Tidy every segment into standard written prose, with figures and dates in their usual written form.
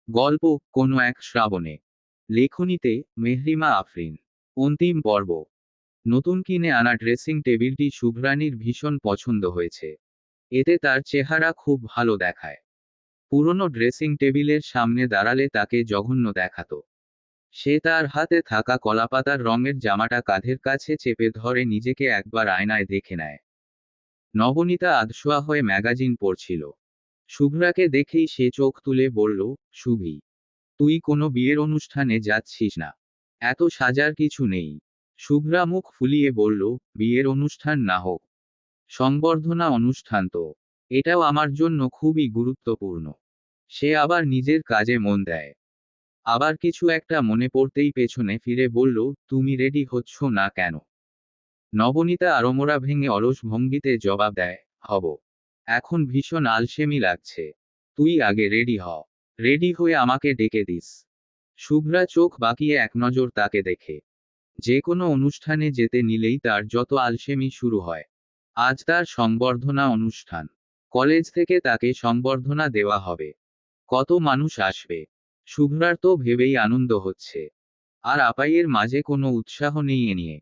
গল্প কোনো এক শ্রাবণে। লেখনীতে মেহরিমা আফরিন। অন্তিম পর্ব। নতুন কিনে আনা ড্রেসিং টেবিলটি শুভ্রানীর ভীষণ পছন্দ হয়েছে। এতে তার চেহারা খুব ভালো দেখায়। পুরনো ড্রেসিং টেবিলের সামনে দাঁড়ালে তাকে জঘন্য দেখাতো। সে তার হাতে থাকা কলাপাতার রঙের জামাটা কাঁধের কাছে চেপে ধরে নিজেকে একবার আয়নায় দেখে নেয়। নবনীতা আধশোয়া হয়ে ম্যাগাজিন পড়ছিল। শুভ্রাকে দেখেই সে চোখ তুলে বলল, শুভি, তুই কোনো বিয়ের অনুষ্ঠানে যাচ্ছিস না? এত সাজার কিছু নেই। শুভ্রা মুখ ফুলিয়ে বলল, বিয়ের অনুষ্ঠান না হোক, সংবর্ধনা অনুষ্ঠান তো। এটাও আমার জন্য খুবই গুরুত্বপূর্ণ। সে আবার নিজের কাজে মন দেয়। আবার কিছু একটা মনে পড়তেই পেছনে ফিরে বলল, তুমি রেডি হচ্ছ না কেন? নবনীতা আড়মোড়া ভেঙে অলস ভঙ্গিতে জবাব দেয়, হব। এখন ভীষণ আলসেমি লাগছে। তুই আগে রেডি হ। রেডি হয়ে আমাকে ডেকে দিস। শুভ্রা চোখ বাঁকিয়ে এক নজর তাকে দেখে। যে কোনো অনুষ্ঠানে যেতে নিলেই তার যত আলসেমি শুরু হয়। আজ তার সংবর্ধনা অনুষ্ঠান। কলেজ থেকে তাকে সংবর্ধনা দেওয়া হবে। কত মানুষ আসবে। শুভ্রার তো ভেবেই আনন্দ হচ্ছে। আর আপাইয়ের মাঝে কোনো উৎসাহ নেই এ নিয়ে।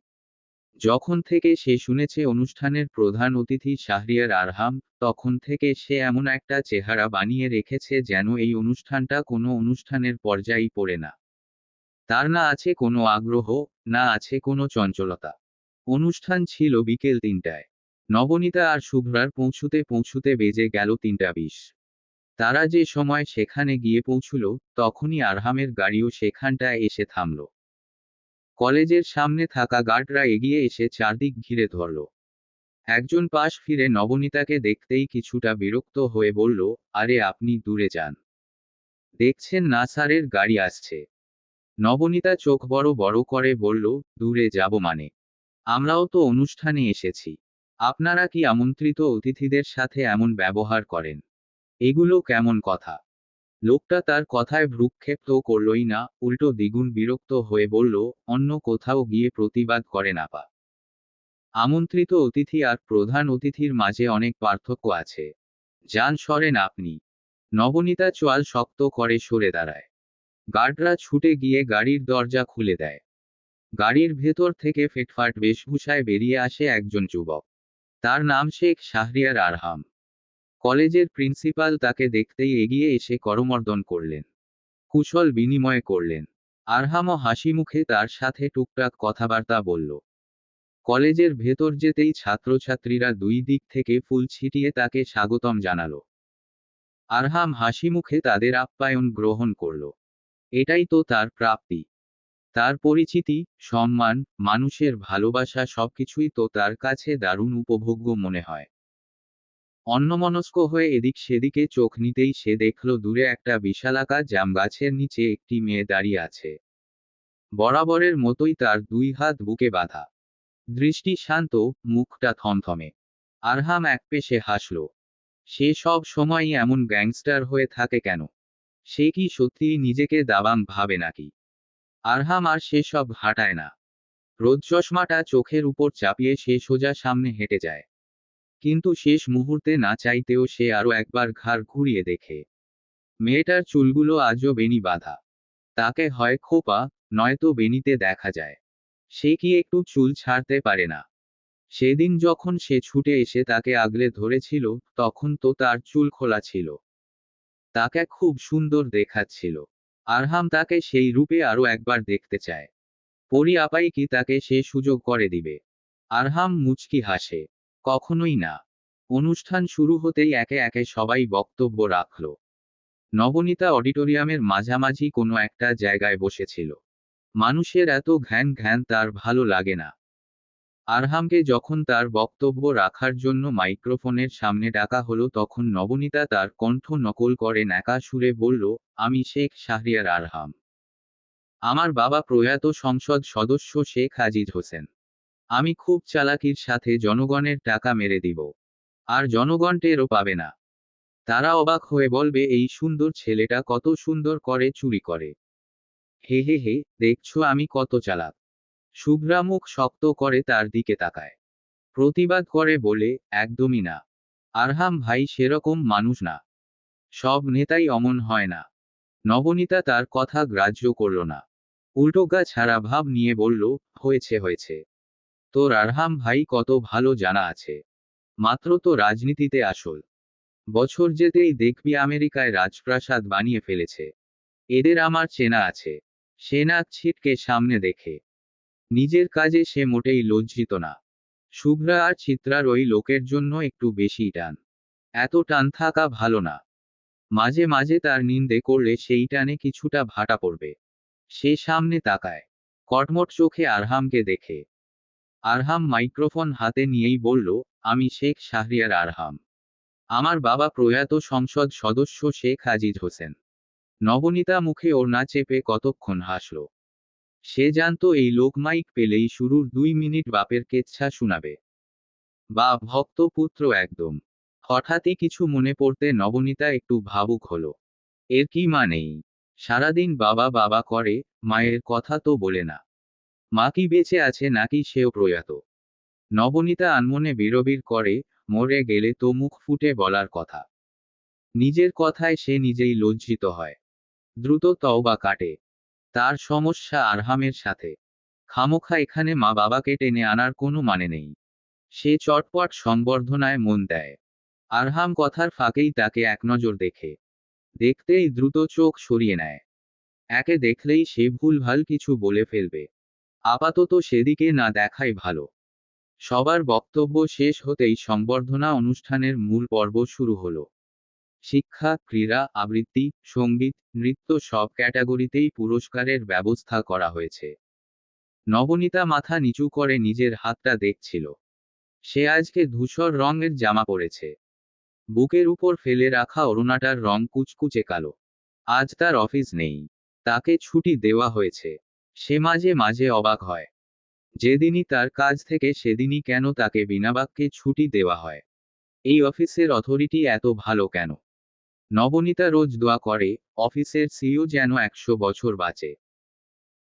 যখন থেকে সে শুনেছে অনুষ্ঠানের প্রধান অতিথি শাহরিয়ার আরহাম, তখন থেকে সে এমন একটা চেহারা বানিয়ে রেখেছে যেন এই অনুষ্ঠানটা কোনো অনুষ্ঠানের পর্যায়েই পড়ে না। তার না আছে কোনো আগ্রহ, না আছে কোনো চঞ্চলতা। অনুষ্ঠান ছিল বিকেল ৩টায়। নবনীতা আর শুভ্রার পৌঁছুতে পৌঁছুতে বেজে গেল ৩টা ২০। তারা যে সময় সেখানে গিয়ে পৌঁছুল, তখনই আরহামের গাড়িও সেখানটায় এসে থামল। কলেজের সামনে থাকা গার্ডরা এগিয়ে এসে চারদিক ঘিরে ধরল। একজন পাশ ফিরে নবনীতাকে দেখতেই কিছুটা বিরক্ত হয়ে বলল, আরে আপনি দূরে যান। দেখছেন না স্যারের গাড়ি আসছে। নবনীতা চোখ বড় বড় করে বলল, দূরে যাব মানে? আমরাও তো অনুষ্ঠানে এসেছি। আপনারা কি আমন্ত্রিত অতিথিদের সাথে এমন ব্যবহার করেন? এগুলো কেমন কথা? লোকটা তার কথায় ভ্রুক্ষেপ তো করলই না, উল্টো দ্বিগুণ বিরক্ত হয়ে বলল, অন্য কোথাও গিয়ে প্রতিবাদ করেন আপা। আমন্ত্রিত অতিথি আর প্রধান অতিথির মাঝে অনেক পার্থক্য আছে। যান সরেন আপনি। নবনীতা চোয়াল শক্ত করে সরে দাঁড়ায়। গার্ডরা ছুটে গিয়ে গাড়ির দরজা খুলে দেয়। গাড়ির ভেতর থেকে ফিটফাট বেশভূষায় বেরিয়ে আসে একজন যুবক। তার নাম শেখ শাহরিয়ার আরহাম। কলেজের প্রিন্সিপাল তাকে দেখতেই এগিয়ে এসে করমর্দন করলেন। কুশল বিনিময় করলেন। আরহামও হাসি মুখে তার সাথে টুকটাক কথাবার্তা বলল। কলেজের ভেতর যেতেই ছাত্রছাত্রীরা দুই দিক থেকে ফুল ছিটিয়ে তাকে স্বাগতম জানালো। আরহাম হাসি মুখে তাদের আপ্যায়ন গ্রহণ করল। এটাই তো তার প্রাপ্তি। তার পরিচিতি, সম্মান, মানুষের ভালোবাসা সবকিছুই তো তার কাছে দারুণ উপভোগ্য মনে হয়। অন্যমনস্ক হয়ে এদিক সেদিকে চোখ নিতেই সে দেখল দূরে একটা বিশালাকার জাম গাছের নিচে একটি মেয়ে দাঁড়িয়ে আছে। বরাবরের মতোই তার দুই হাত বুকে বাঁধা। দৃষ্টি শান্ত, মুখটা থমথমে। আরহাম একপেশে হাসল। সে সব সময়ই এমন গ্যাংস্টার হয়ে থাকে কেন? সে কি সত্যিই নিজেকে দাবাং ভাবে নাকি? আরহাম আর সেসব হাঁটায় না। রোদ চশমাটা চোখের উপর চাপিয়ে সে সোজা সামনে হেঁটে যায়। কিন্তু শেষ মুহূর্তে না চাইতেও সে আরো একবার ঘাড় ঘুরিয়ে দেখে। মেয়েটার চুলগুলো আজও বেনি বাঁধা। তাকে হয় খোপা, নয়তো বেনিতে দেখা যায়। সে কি একটু চুল ছাড়তে পারে না? সেদিন যখন সে ছুটে এসে তাকে আগলে ধরেছিল, তখন তো তার চুল খোলা ছিল। তাকে খুব সুন্দর দেখাচ্ছিল। আরহাম তাকে সেই রূপে আরো একবার দেখতে চায়। পরি আপাই কি তাকে সে সুযোগ করে দিবে? আরহাম মুচকি হাসে। কখনোই না। অনুষ্ঠান শুরু হতেই একে একে সবাই বক্তব্য রাখল। নবনীতা অডিটোরিয়ামের মাঝামাঝি কোনো একটা জায়গায় বসেছিল। মানুষের এত ঘ্যান ঘ্যান তার ভালো লাগে না। আরহামকে যখন তার বক্তব্য রাখার জন্য মাইক্রোফোনের সামনে ডাকা হলো তখন নবনীতা তার কণ্ঠ নকল করে ন্যাকা সুরে বলল, আমি শেখ শাহরিয়ার আরহাম। আমার বাবা প্রয়াত সংসদ সদস্য শেখ আজিজ হোসেন। আমি খুব চালাকির সাথে জনগণের টাকা মেরে দিব। আর জনগণ টেরও পাবে না। তারা অবাক হয়ে বলবে এই সুন্দর ছেলেটা কত সুন্দর করে চুরি করে। হে হে হে, দেখছো আমি কত চালাক। শুভ্রা মুখ শক্ত করে তার দিকে তাকায়। প্রতিবাদ করে বলে, একদমই না। আরহাম ভাই সেরকম মানুষ না। সব নেতাই অমন হয় না। নবনীতা তার কথা গ্রাহ্য করল না। উল্টো গা ছাড়া ভাব নিয়ে বলল, হয়েছে হয়েছে। তোর আরহাম ভাই কত ভালো জানা আছে। মাত্র তো রাজনীতিতে আসল। বছর যেতেই দেখবি আমেরিকায় রাজপ্রাসাদ বানিয়ে ফেলেছে। এদের আমার চেনা আছে। সে নাক ছিটকে সামনে দেখে। নিজের কাজে সে মোটেই লজ্জিত না। শুভ্রা আর চিত্রার ওই লোকের জন্য একটু বেশি টান। এত টান থাকা ভালো না। মাঝে মাঝে তার নিন্দে করলে সেই টানে কিছুটা ভাটা পড়বে। সে সামনে তাকায়। কটমট চোখে আরহামকে দেখে। আরহাম মাইক্রোফোন হাতে নিয়েই বলল, আমি শেখ শাহরিয়ার আরহাম। আমার বাবা প্রয়াত সংসদ সদস্য শেখ আজিজ হোসেন। নবনীতা মুখে ওড়না চেপে কতক্ষণ হাসল। সে জানতো এই লোক মাইক পেলেই শুরুর 2 মিনিট বাপের কেচ্ছা শোনাবে। বা ভক্তপুত্র একদম। হঠাৎই কিছু মনে পড়তে নবনীতা একটু ভাবুক হলো। এর কি মানেই? সারাদিন বাবা বাবা করে, মায়ের কথা তো বলে না। মা কি বেঁচে আছে নাকি সেও প্রয়াত? নবনীতা আনমনে বিড়বিড় করে, মরে গেলে তো মুখ ফুটে বলার কথা। নিজের কথায় সে নিজেই লজ্জিত হয়। দ্রুত তওবা কাটে। তার সমস্যা আরহামের সাথে। খামোখা এখানে মা বাবাকে টেনে আনার কোনো মানে নেই। সে চটপট সংবর্ধনায় মন দেয়। আরহাম কথার ফাঁকেই তাকে একনজর দেখে। দেখতেই দ্রুত চোখ সরিয়ে নেয়। একে দেখলেই সে ভুলভাল কিছু বলে ফেলবে। আপাতত সেদিকে না দেখাই ভালো। সবার বক্তব্য শেষ হতেই সংবর্ধনা অনুষ্ঠানের মূল পর্ব শুরু হলো। শিক্ষা, ক্রীড়া, আবৃত্তি, সঙ্গীত, নৃত্য সব ক্যাটাগরিতেই পুরস্কারের ব্যবস্থা করা হয়েছে। নবনীতা মাথা নিচু করে নিজের হাতটা দেখছিল। সে আজকে ধূসর রঙের জামা পরেছে। বুকের উপর ফেলে রাখা ওড়নাটার রং কুচকুচে কালো। আজ তার অফিস নেই। তাকে ছুটি দেওয়া হয়েছে। সে মাঝে মাঝে অবাক হয়। যেদিনই তার কাজ থেকে সেদিনই কেন তাকে বিনা বাক্যে ছুটি দেওয়া হয়। এই অফিসের অথরিটি এত ভালো কেন? নবনীতা রোজ দোয়া করে, অফিসের সিইও যেন 100 বছর বাঁচে।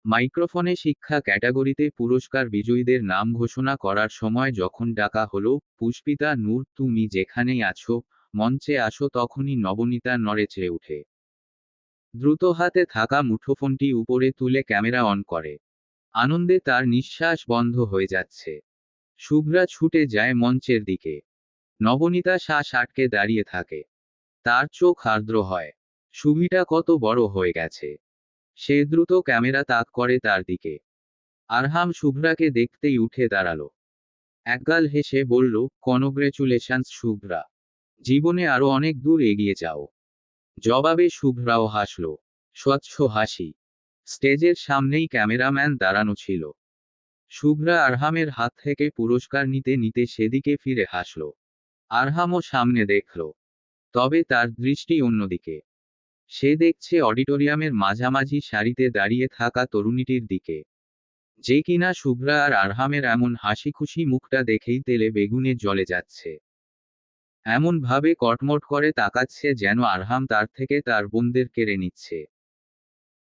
মাইক্রোফোনে শিক্ষা ক্যাটাগরিতে পুরস্কার বিজয়ীদের নাম ঘোষণা করার সময় যখন ডাকা হলো, পুষ্পিতা নূর তুমি যেখানেই আছো, মঞ্চে আসো, তখনই নবনীতা নড়েচড়ে উঠে। দ্রুত হাতে থাকা মুঠোফোনটি উপরে তুলে ক্যামেরা অন করে। আনন্দে তার নিঃশ্বাস বন্ধ হয়ে যাচ্ছে। শুভ্রা ছুটে যায় মঞ্চের দিকে। নবনীতা শ্বাস আটকে দাঁড়িয়ে থাকে। তার চোখ আর্দ্র হয়। ছবিটা কত বড় হয়ে গেছে। সে দ্রুত ক্যামেরা তাক করে তার দিকে। আরহাম শুভ্রাকে দেখতেই উঠে দাঁড়ালো। একগাল হেসে বলল, কনগ্রেচুলেশনস শুভ্রা। জীবনে আরো অনেক দূর এগিয়ে যাও। জবাবে শুভ্রাও হাসল। স্বচ্ছ হাসি। স্টেজের সামনেই ক্যামেরাম্যান দাঁড়ানো ছিল। শুভ্রা আরহামের হাত থেকে পুরস্কার নিতে নিতে সেদিকে ফিরে হাসল। আরহামও সামনে দেখল। তবে তার দৃষ্টি অন্যদিকে। সে দেখছে অডিটোরিয়ামের মাঝামাঝি সারিতে দাঁড়িয়ে থাকা তরুণীটির দিকে। যে কিনা শুভ্রা আর আরহামের এমন হাসিখুশি মুখটা দেখেই তেলে বেগুনে জ্বলে যাচ্ছে। এমন ভাবে কটমট করে তাকাচ্ছে যেন আরহাম তার থেকে তার বোনদের কেড়ে নিচ্ছে।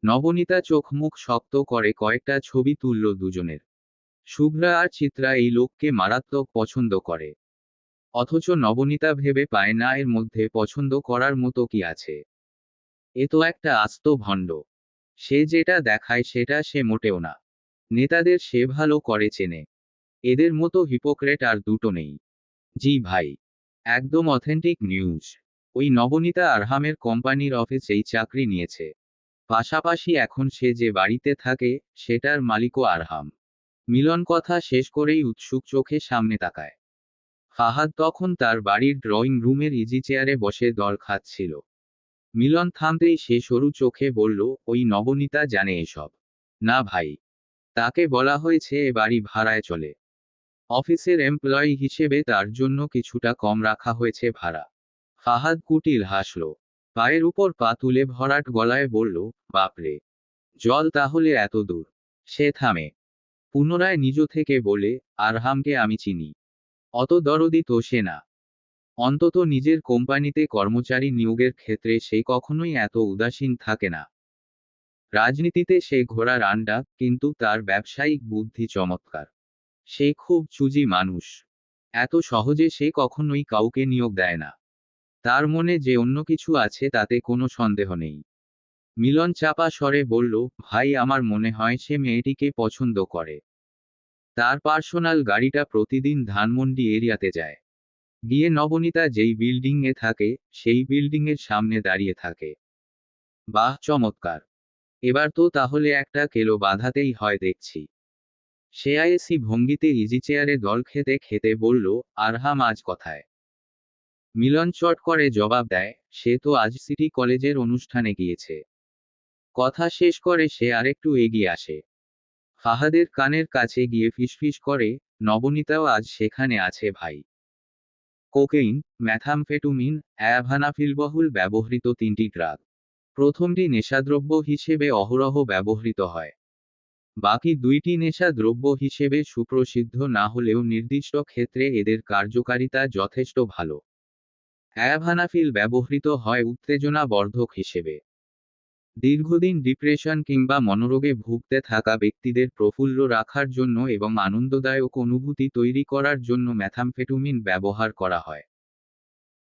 নবনীতা চোখ মুখ শক্ত করে কয়েকটা ছবি তুলল দুজনের। শুভ্রা আর চিত্রা এই লোককে মারাত্মক পছন্দ করে। অথচ নবনীতা ভেবে পায় না এর মধ্যে পছন্দ করার মতো কি আছে। এ তো একটা আস্ত ভণ্ড। সে যেটা দেখায় সেটা সে মোটেও না। নেতাদের সে ভালো করে চেনে। এদের মতো হিপোক্রেট আর দুটো নেই। জি ভাই। একদম অথেন্টিক নিউজ। ওই নবনীতা আরহামের কোম্পানির অফিসেই চাকরি নিয়েছে। পাশাপাশি এখন সে যে বাড়িতে থাকে, সেটার মালিকও আরহাম। মিলন কথা শেষ করেই উৎসুক চোখে সামনে তাকায়। ফাহাদ তখন তার বাড়ির ড্রয়িং রুমের ইজি চেয়ারে বসে দল খাচ্ছিল। মিলন থামতেই সে সরু চোখে বলল, ওই নবনীতা জানে এসব? না ভাই। তাকে বলা হয়েছে এ বাড়ি ভাড়ায় চলে। অফিসের এমপ্লয়ি হিসেবে তার জন্য কিছুটা কম রাখা হয়েছে ভাড়া। ফাহাদ কুটিল হাসল। পায়ের উপর পা তুলে ভরাট গলায় বলল, বাপরে। জল তাহলে এত দূর। সে থামে। পুনরায় নিজ থেকে বলে, আরহামকে আমি চিনি। অত দরদি তো সে না। অন্তত নিজের কোম্পানিতে কর্মচারী নিয়োগের ক্ষেত্রে সে কখনোই এত উদাসীন থাকে না। রাজনীতিতে সে ঘোড়ার আন্ডা, কিন্তু তার ব্যবসায়িক বুদ্ধি চমৎকার। সে খুব চুজি মানুষ। এত সহজে সে কখনোই কাউকে নিয়োগ দেয় না। তার মনে যে অন্য কিছু আছে তাতে কোনো সন্দেহ নেই। মিলন চাপা স্বরে বলল, ভাই আমার মনে হয় সে মেয়েটিকে পছন্দ করে। তার পার্সোনাল গাড়িটা প্রতিদিন ধানমন্ডি এরিয়াতে যায়। গিয়ে নবনীতা যেই বিল্ডিংয়ে থাকে সেই বিল্ডিংয়ের সামনে দাঁড়িয়ে থাকে। বাহ চমৎকার! এবার তো তাহলে একটা কেলো বাঁধাতেই হয় দেখছি। সে আয়েসি ভঙ্গিতে ইজি চেয়ারে দল খেতে খেতে বলল, আরহাম আজ কথায়। মিলন চট করে জবাব দেয়, সে তো আজ সিটি কলেজের অনুষ্ঠানে গিয়েছে। কথা শেষ করে সে আরেকটু এগিয়ে আসে। ফাহাদের কানের কাছে গিয়ে ফিসফিস করে, নবনীতাও আজ সেখানে আছে ভাই। কোকেইন, ম্যাথামফেটুমিন, অ্যাভানাফিলবহুল ব্যবহৃত তিনটি ড্রাগ। প্রথমটি নেশাদ্রব্য হিসেবে অহরহ ব্যবহৃত হয়। বাকি দুইটি নেশা দ্রব্য হিসেবে সুপ্রসিদ্ধ না হলেও নির্দিষ্ট ক্ষেত্রে এদের কার্যকারিতা যথেষ্ট ভালো। অ্যাভানাফিল ব্যবহৃত হয় উত্তেজনা বর্ধক হিসেবে। দীর্ঘদিন ডিপ্রেশন কিংবা মনোরোগে ভুগতে থাকা ব্যক্তিদের প্রফুল্ল রাখার জন্য এবং আনন্দদায়ক অনুভূতি তৈরি করার জন্য ম্যাথামফেটুমিন ব্যবহার করা হয়।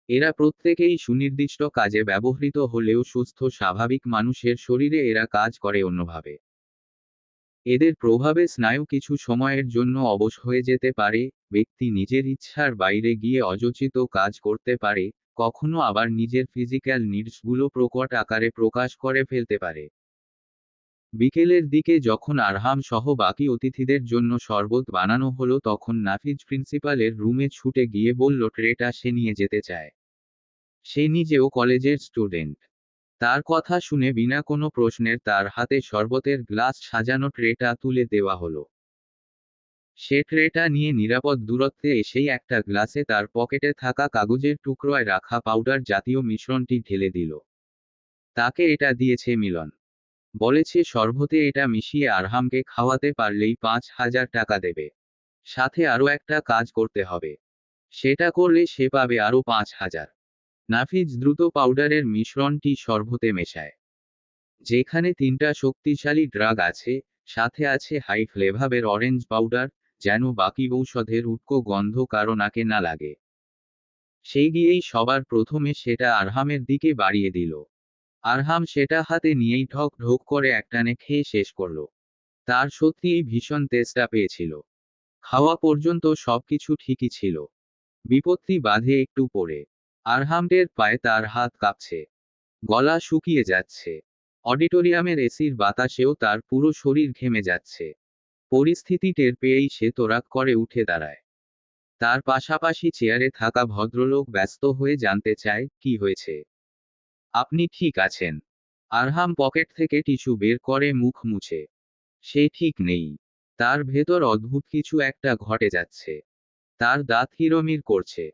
এরা প্রত্যেকেই সুনির্দিষ্ট কাজে ব্যবহৃত হলেও সুস্থ স্বাভাবিক মানুষের শরীরে এরা কাজ করে অন্যভাবে। এদের প্রভাবে স্নায়ু কিছু সময়ের জন্য অবশ হয়ে যেতে পারে, ব্যক্তি নিজের ইচ্ছার বাইরে গিয়ে অযোচিত কাজ করতে পারে, কখনো আবার নিজের ফিজিক্যাল নিডসগুলো প্রকট আকারে প্রকাশ করে ফেলতে পারে। বিকেলের দিকে যখন আরহাম সহ বাকি অতিথিদের জন্য শরবত বানানো হলো তখন নাফিজ প্রিন্সিপালের রুমে ছুটে গিয়ে বলল ট্রেটা সে নিয়ে যেতে চায়। সে নিজেও কলেজের স্টুডেন্ট। তার কথা শুনে বিনা কোনো প্রশ্নের তার হাতে শরবতের গ্লাস সাজানো ট্রেটা তুলে দেওয়া হলো। সে ট্রেটা নিয়ে নিরাপদ দূরত্বে এসেই একটা গ্লাসে তার পকেটে থাকা কাগজের টুকরোয় রাখা পাউডার জাতীয় মিশ্রণটি ঢেলে দিল। তাকে এটা দিয়েছে মিলন। বলেছে শরবতে এটা মিশিয়ে আরহামকে খাওয়াতে পারলেই 5,000 টাকা দেবে। সাথে আরও একটা কাজ করতে হবে। সেটা করলে সে পাবে আরও 5,000। নাফিজ দ্রুত পাউডারের মিশ্রণটি শরবতে মেশায়। যেখানে 3টা শক্তিশালী ড্রাগ আছে, সাথে আছে হাই ফ্লেভারের অরেঞ্জ পাউডার, যেন বাকি ঔষধের উটকো গন্ধ কারো নাকে না লাগে। সে গিয়েই সবার প্রথমে সেটা আরহামের দিকে বাড়িয়ে দিল। আরহাম সেটা হাতে নিয়েই ঢক ঢোক করে একটানে খেয়ে শেষ করল। তার সত্যিই ভীষণ তেষ্টা পেয়েছিল। খাওয়া পর্যন্ত সবকিছু ঠিকই ছিল। বিপত্তি বাধে একটু পরে। আরহামের পায়ে তার হাত কাঁপছে। গলা শুকিয়ে যাচ্ছে। অডিটোরিয়ামের এসির বাতাসেও তার পুরো শরীর ঘেমে যাচ্ছে। পরিস্থিতি টের পেয়েই সে তোরাক করে উঠে দাঁড়ায়। তার পাশাপাশি চেয়ারে থাকা ভদ্রলোক ব্যস্ত হয়ে জানতে চায়, কি হয়েছে? আপনি ঠিক আছেন? আরহাম পকেট থেকে টিস্যু বের করে মুখ মুছে। সে ঠিক নেই। তার ভেতর অদ্ভুত কিছু একটা ঘটে যাচ্ছে। তার দাঁত কিরমির করছে।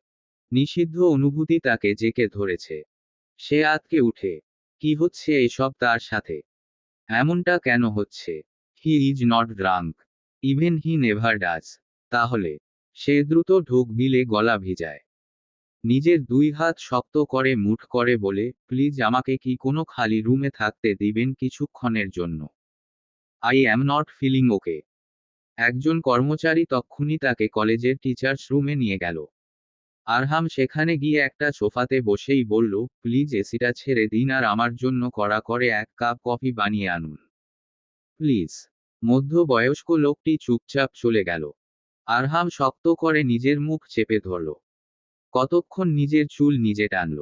নিষিদ্ধ অনুভূতি তাকে জেঁকে ধরেছে। সে আঁতকে উঠে। কি হচ্ছে এসব তার সাথে? এমনটা কেন হচ্ছে? He is not drunk. Even he never does. তাহলে? সে দ্রুত ঢোক গিলে গলা ভিজায়। নিজের 2 হাত শক্ত করে মুঠ করে বলে, প্লিজ আমাকে কি কোনো খালি রুমে থাকতে দিবেন কিছুক্ষণের জন্য? I am not feeling okay. একজন কর্মচারী তক্ষুনি তাকে কলেজের টিচার্স রুমে নিয়ে গেল। আরহাম সেখানে গিয়ে একটা সোফাতে বসেই বলল, প্লিজ এসিটা ছেড়ে দিন আর আমার জন্য কড়া করে 1 কাপ কফি বানিয়ে আনুন। প্লিজ। মধ্যবয়স্ক লোকটি চুপচাপ চলে গেল। আরহাম শক্ত করে নিজের মুখ চেপে ধরল। কতক্ষণ নিজের চুল নিজে টানল।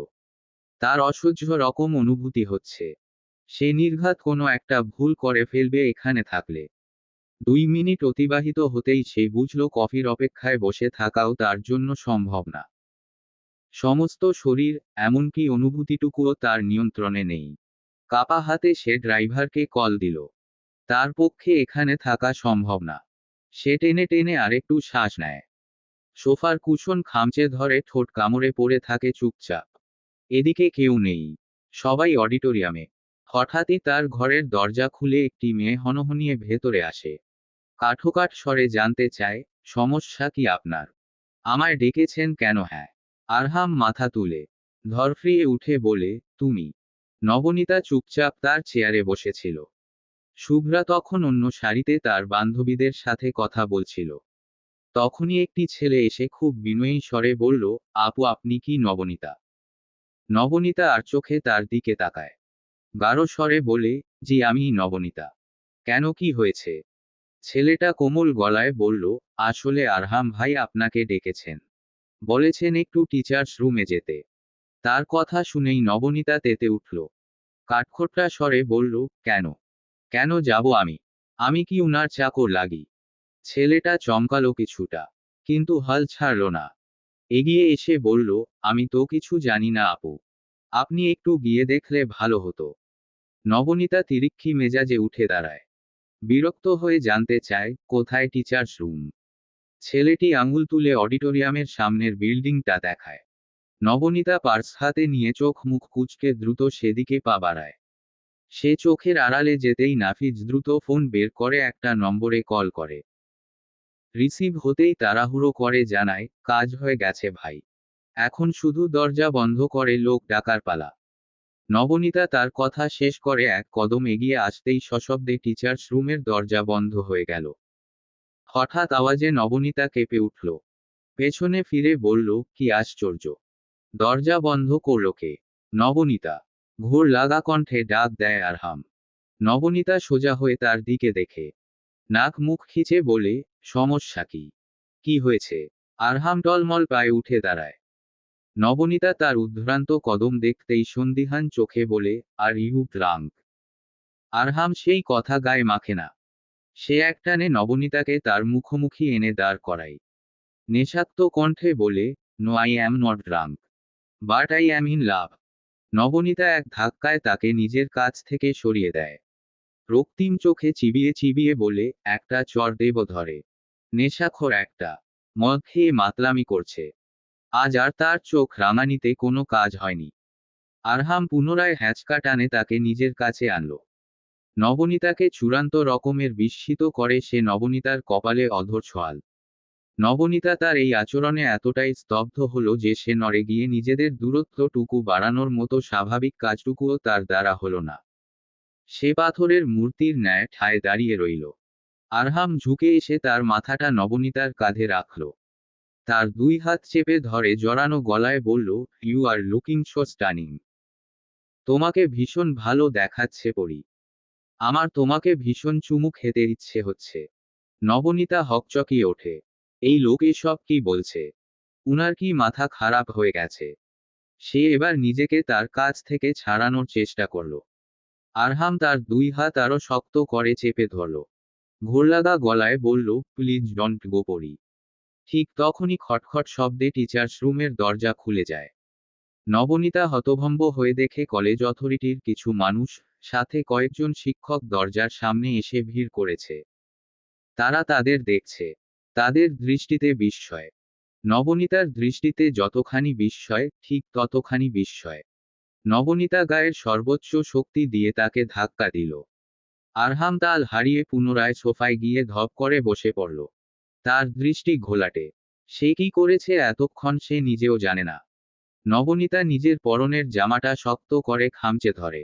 তার অসহ্য রকম অনুভূতি হচ্ছে। সে নির্ঘাত কোনো একটা ভুল করে ফেলবে এখানে থাকলে। 2 মিনিট অতিবাহিত হতেই সে বুঝল কফির অপেক্ষায় বসে থাকাও তার জন্য সম্ভব না। সমস্ত শরীর, এমনকি অনুভূতিটুকুও তার নিয়ন্ত্রণে নেই। কাপা হাতে সে ড্রাইভারকে কল দিল। তার পক্ষে এখানে থাকা সম্ভব না। সে টেনে টেনে আরেকটু শ্বাস নেয়। সোফার কুশন খামচে ধরে ঠোঁট কামড়ে পড়ে থাকে চুপচাপ। এদিকে কেউ নেই। সবাই অডিটোরিয়ামে। হঠাৎই তার ঘরের দরজা খুলে একটি মেয়ে হনহনিয়ে ভেতরে আসে। কাঠোকাঠ স্বরে জানতে চায়, সমস্যা কি আপনার? আমায় ডেকেছেন কেন? হ্যাঁ। আরহাম মাথা তুলে ধরফরিয়ে উঠে বলে, তুমি? নবনীতা চুপচাপ তার চেয়ারে বসেছিল। শুভ্রা তখন অন্য সারিতে তার বান্ধবীদের সাথে কথা বলছিল। তখনই একটি ছেলে এসে খুব বিনয়ী স্বরে বলল, আপু আপনি কি নবনীতা? নবনীতা আর চোখে তার দিকে তাকায়। গাঢ় স্বরে বলে, জি আমি নবনীতা। কেন, কি হয়েছে? ছেলেটা কোমল গলায় বলল, আসলে আরহাম ভাই আপনাকে ডেকেছেন। বলেছেন একটু টিচার্স রুমে যেতে। তার কথা শুনেই নবনীতা তেতে উঠল। কাঠখোট্টা স্বরে বলল, কেন? কেন যাব আমি? আমি কি উনার চাকর লাগি? ছেলেটা চমকালো কিছুটা, কিন্তু হাল ছাড়ল না। এগিয়ে এসে বলল, আমি তো কিছু জানি না আপু। আপনি একটু গিয়ে দেখলে ভালো হতো। নবনীতা তিরিক্ষি মেজাজে উঠে দাঁড়ায়। বিরক্ত হয়ে জানতে চায়, কোথায় টিচার্স রুম? ছেলেটি আঙুল তুলে অডিটোরিয়ামের সামনের বিল্ডিংটা দেখায়। নবনীতা পার্স হাতে নিয়ে চোখ মুখ কুঁচকে দ্রুত সেদিকে পা বাড়ায়। সে চোখের আড়ালে যেতেই নাফিজ দ্রুত ফোন বের করে একটা নম্বরে কল করে। রিসিভ হতেই তাড়াহুড়ো করে জানায়, কাজ হয়ে গেছে ভাই। এখন শুধু দরজা বন্ধ করে লোক ডাকার পালা। নবনীতা তার কথা শেষ করে এক কদম এগিয়ে আসতেই সশব্দে টিচার্স রুমের দরজা বন্ধ হয়ে গেল। হঠাৎ আওয়াজে নবনীতা কেঁপে উঠল। পেছনে ফিরে বলল, কি আশ্চর্য! দরজা বন্ধ করল কে? নবনীতা। ঘোর লাগা কণ্ঠে ডাক দেয় আরহাম। নবনীতা সোজা হয়ে তার দিকে দেখে। নাক মুখ খিচে বলে, সমস্যা কি? কি হয়েছে? আরহাম টলমল পায়ে উঠে দাঁড়ায়। নবনীতা তার উদ্ভ্রান্ত কদম দেখতেই সন্দিহান চোখে বলে, আর ইউ ড্রাঙ্ক? আরহাম সেই কথা গায়ে মাখে না। সে একটানে নবনীতাকে তার মুখোমুখি এনে দাঁড় করায়। নেশাক্ত কণ্ঠে বলে, no I am not drunk, but I am in love. Nabanita এক ধাক্কায় তাকে নিজের কাছ থেকে সরিয়ে দেয়। রক্তিম চোখে চিবিয়ে চিবিয়ে বলে, একটা চর দেব ধরে। নেশাখোর একটা। মদ খেয়ে মাতলামি করছে। আজ আর তার চোখ রাঙানিতে কোনো কাজ হয়নি। আরহাম পুনরায় হ্যাঁচকা টানে তাকে নিজের কাছে আনল। নবনীতাকে চূড়ান্ত রকমের বিস্মিত করে সে নবনীতার কপালে অধর ছোঁয়াল। নবনীতা তার এই আচরণে এতটাই স্তব্ধ হলো যে সে নড়ে গিয়ে নিজেদের দূরত্বটুকু বাড়ানোর মতো স্বাভাবিক কাজটুকুও তার দ্বারা হলো না। সে পাথরের মূর্তির ন্যায় ঠায় দাঁড়িয়ে রইল। আরহাম ঝুঁকে এসে তার মাথাটা নবনীতার কাঁধে রাখল। তার দুই হাত চেপে ধরে জড়ানো গলায় বলল, you are looking so stunning. তোমাকে ভীষণ ভালো দেখাচ্ছে পরি। আমার তোমাকে ভীষণ চুমু খেতে ইচ্ছে হচ্ছে। নবনীতা হকচকিয়ে ওঠে। এই লোক এসব কি বলছে? উনার কি মাথা খারাপ হয়ে গেছে? সে এবার নিজেকে তার কাছ থেকে ছাড়ানোর চেষ্টা করল। আরহাম তার দুই হাত আরো শক্ত করে চেপে ধরল। ঘোরলাগা গলায় বলল, প্লিজ ডোন্ট গো পরি। ঠিক তখনই খটখট শব্দে টিচার্স রুমের দরজা খুলে যায়। নবনীতা হতভম্ব হয়ে দেখে কলেজ অথরিটির কিছু মানুষ, সাথে কয়েকজন শিক্ষক দরজার সামনে এসে ভিড় করেছে। তারা তাদের দেখছে। তাদের দৃষ্টিতে বিস্ময়। নবনীতার দৃষ্টিতে যতখানি বিস্ময়, ঠিক ততখানি বিস্ময়। নবনীতা গায়ের সর্বোচ্চ শক্তি দিয়ে তাকে ধাক্কা দিল। আরহাম তাল হারিয়ে পুনরায় সোফায় গিয়ে ধপ করে বসে পড়ল। তার দৃষ্টি ঘোলাটে। সে কি করেছে এতক্ষণ সে নিজেও জানে না। নবনীতা নিজের পরনের জামাটা শক্ত করে খামচে ধরে।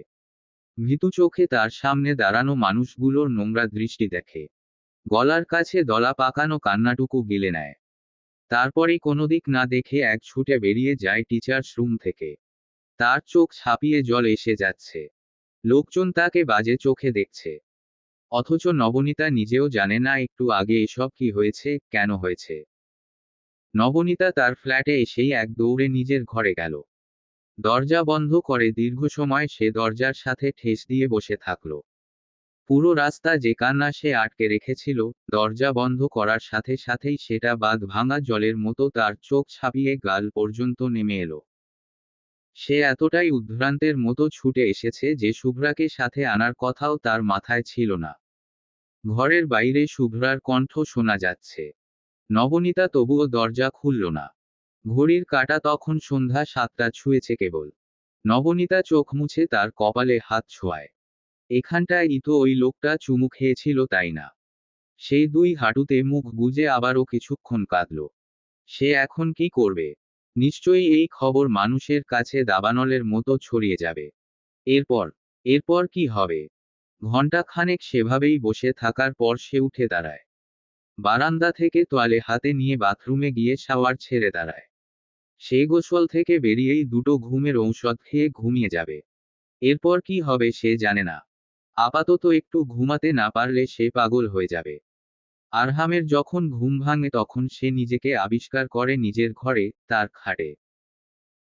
ভীতু চোখে তার সামনে দাঁড়ানো মানুষগুলোর নোংরা দৃষ্টি দেখে। গলার কাছে দলা পাকানো কান্নাটুকু গিলে নেয়। তারপরে কোনো দিক না দেখে এক ছুটে বেরিয়ে যায় টিচার্স রুম থেকে। তার চোখ ছাপিয়ে জল এসে যাচ্ছে। লোকজন তাকে বাজে চোখে দেখছে। অথচ নবনীতা নিজেও জানে না একটু আগে এসব কি হয়েছে, কেন হয়েছে। নবনীতা তার ফ্ল্যাটে এসেই এক দৌড়ে নিজের ঘরে গেল। দরজা বন্ধ করে দীর্ঘ সময় সে দরজার সাথে ঠেস দিয়ে বসে থাকল। পুরো রাস্তা যে কান্না সে আটকে রেখেছিল, দরজা বন্ধ করার সাথে সাথেই সেটা বাঁধ ভাঙা জলের মতো তার চোখ ছাপিয়ে গাল পর্যন্ত নেমে এলো। সে এতটাই উদ্ভ্রান্তের মতো ছুটে এসেছে যে শুভ্রাকে সাথে আনার কথাও তার মাথায় ছিল না। ঘরের বাইরে শুভ্রার কণ্ঠ শোনা যাচ্ছে। নবনীতা তবুও দরজা খুলল না। ঘড়ির কাঁটা তখন সন্ধ্যা 7টা ছুঁয়েছে কেবল। নবনীতা চোখ মুছে তার কপালে হাত ছোঁয়ায়। এখানটায় তো ওই লোকটা চুমু খেয়েছিল, তাই না? সেই দুই হাঁটুতে মুখ গুজে আবারও কিছুক্ষণ কাঁদল। সে এখন কি করবে? নিশ্চয়ই এই খবর মানুষের কাছে দাবানলের মতো ছড়িয়ে যাবে। এরপর এরপর কি হবে? ঘণ্টাখানেক সেভাবেই বসে থাকার পর সে উঠে দাঁড়ায়। বারান্দা থেকে তোয়ালে হাতে নিয়ে বাথরুমে গিয়ে শাওয়ার ছেড়ে দাঁড়ায়। সে গোসল থেকে বেরিয়েই দুটো ঘুমের ঔষধ খেয়ে ঘুমিয়ে যাবে। এরপর কি হবে সে জানে না। আপাতত একটু ঘুমাতে না পারলে সে পাগল হয়ে যাবে। আরহামের যখন ঘুম ভাঙে তখন সে নিজেকে আবিষ্কার করে নিজের ঘরে, তার খাটে।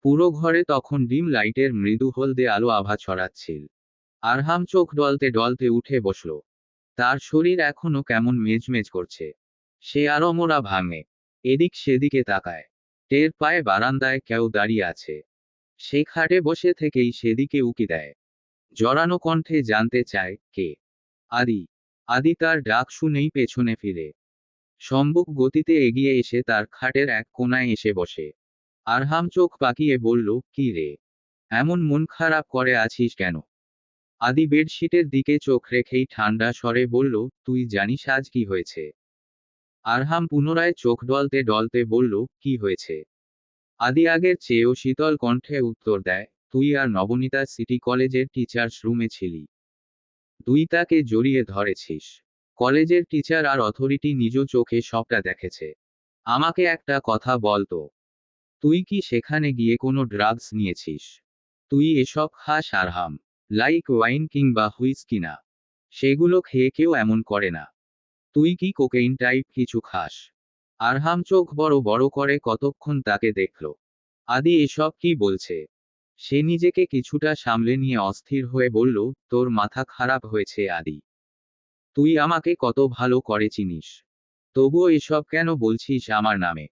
পুরো ঘরে তখন ডিম লাইটের মৃদু হলদে আলো আভা ছড়াচ্ছিল। আরহাম চোখ ডলতে ডলতে উঠে বসল। তার শরীর এখনো কেমন মেজমেজ করছে। সে আড়মোড়া ভাঙে। এদিক সেদিকে তাকায়। টের পায়ে বারান্দায় কেউ দাঁড়িয়ে আছে। সে খাটে বসে থেকেই সেদিকে উকি দেয়। জড়ানো কণ্ঠে জানতে চায়, কে? আদি। আদি তার ডাক শুনেই পেছনে ফিরে সম্মুখ গতিতে এগিয়ে এসে তার খাটের এক কোণায় এসে বসে। আরহাম চোখ পাকিয়ে বলল, কি রে? এমন মন খারাপ করে আছিস কেন? আদি বেডশিটের দিকে চোখ রেখেই ঠান্ডা স্বরে বলল, তুই জানিস আজ কি হয়েছে? আরহাম পুনরায় চোখ ডলতে ডলতে বলল, কি হয়েছে? আদি আগের চেয়েও শীতল কণ্ঠে উত্তর দেয়, তুই আর নবনীতা সিটি কলেজের টিচার্স রুমে ছিলি। তুই তাকে জড়িয়ে ধরেছিস। কলেজের টিচার আর অথরিটি নিজ চোখে সবটা দেখেছে। আমাকে একটা কথা বল তো, তুই কি সেখানে গিয়ে কোনো ড্রাগস নিয়েছিস? তুই এসব খাস আরহাম? লাইক ওয়াইন কিংবা হুইস্কি না? সেগুলো খেয়ে কেউ এমন করে না। তুই কি কোকেইন টাইপ কিছু খাস? আরহাম চোখ বড় বড় করে কতক্ষণ তাকে দেখল। আদি এসব কি বলছে? সে নিজেকে কিছুটা সামলে নিয়ে অস্থির হয়ে বলল, তোর মাথা খারাপ হয়েছে আদি। তুই আমাকে কত ভালো করে চিনিস। তবুও এসব কেন বলছিস আমার নামে?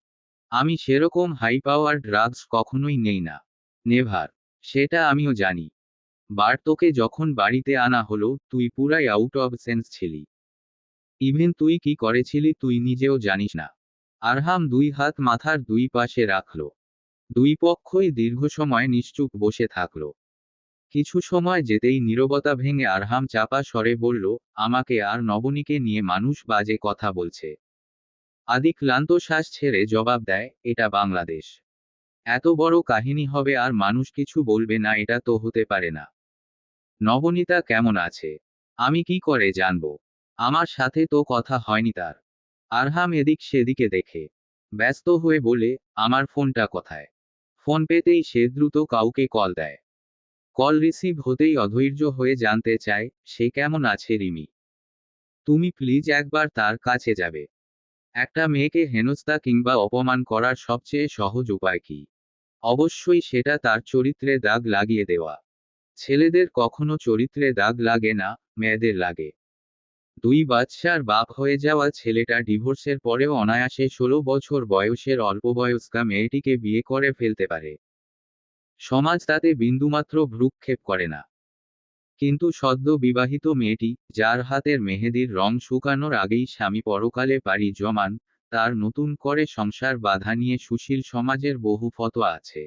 আমি সেরকম হাই পাওয়ার ড্রাগস কখনোই নেই না। নেভার। সেটা আমিও জানি। বার তোকে যখন বাড়িতে আনা হলো তুই পুরাই আউট অব সেন্স ছিলি। ইভেন তুই কি করেছিলি তুই নিজেও জানিস না। আরহাম দুই হাত মাথার দুই পাশে রাখল। দুই পক্ষই দীর্ঘ সময় নিশ্চুপ বসে থাকল। কিছু সময় যেতেই নীরবতা ভেঙে আরহাম চাপা স্বরে বলল, আমাকে আর নবনীকে নিয়ে মানুষ বাজে কথা বলছে। আদি ক্লান্ত শ্বাস ছেড়ে জবাব দেয়, এটা বাংলাদেশ। এত বড় কাহিনী হবে আর মানুষ কিছু বলবে না এটা তো হতে পারে না। নবনীতা কেমন আছে? আমি কি করে জানবো? আমার সাথে তো কথা হয়নি তার। আরহাম এদিক সেদিকে দেখে ব্যস্ত হয়ে বলে, আমার ফোনটা কোথায়? ফোন পেতেই সে দ্রুত কাউকে কল দেয়। কল রিসিভ হতেই অধৈর্য হয়ে জানতে চায়, সে কেমন আছে রিমি? তুমি প্লিজ একবার তার কাছে যাবে। একটা মেয়েকে হেনস্থা কিংবা অপমান করার সবচেয়ে সহজ উপায় কি? অবশ্যই সেটা তার চরিত্রে দাগ লাগিয়ে দেওয়া। ছেলেদের কখনো চরিত্রে দাগ লাগে না, মেয়েদের লাগে। দুই বাচ্চার বাপ হয়ে যাওয়া ছেলেটা ডিভোর্সের পরেও অনায়াসে ১৬ বছর বয়সের অল্পবয়স্কা মেয়েটিকে বিয়ে করে ফেলতে পারে। সমাজ তাতে বিন্দুমাত্র ভ্রূক্ষেপ করে না। কিন্তু সদ্য বিবাহিত মেয়েটি, যার হাতের মেহেদির রং শুকানোর আগেই স্বামী পরকালে পাড়ি জমান, তার নতুন করে সংসার বাধা নিয়ে সুশীল সমাজের বহু ফতোয়া আছে।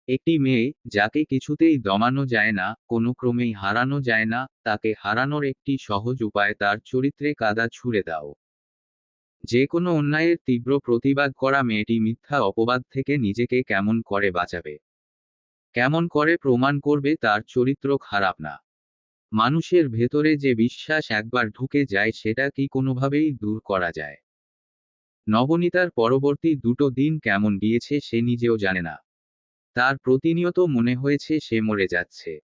একটি মেয়ে, যাকে কিছুতেই দমানো যায় না, কোনো ক্রমেই হারানো যায় না, তাকে হারানোর একটি সহজ উপায় তার চরিত্রে কাদা ছুঁড়ে দাও। যে কোনো অন্যায়ের তীব্র প্রতিবাদ করা মেয়েটি মিথ্যা অপবাদ থেকে নিজেকে কেমন করে বাঁচাবে? কেমন করে প্রমাণ করবে তার চরিত্র খারাপ না? মানুষের ভেতরে যে বিশ্বাস একবার ঢুকে যায় সেটা কি কোনোভাবেই দূর করা যায়? নবনীতার পরবর্তী দুটো দিন কেমন গিয়েছে সে নিজেও জানে না। তার প্রতিনিয়ত মনে হয়েছে সে মরে যাচ্ছে।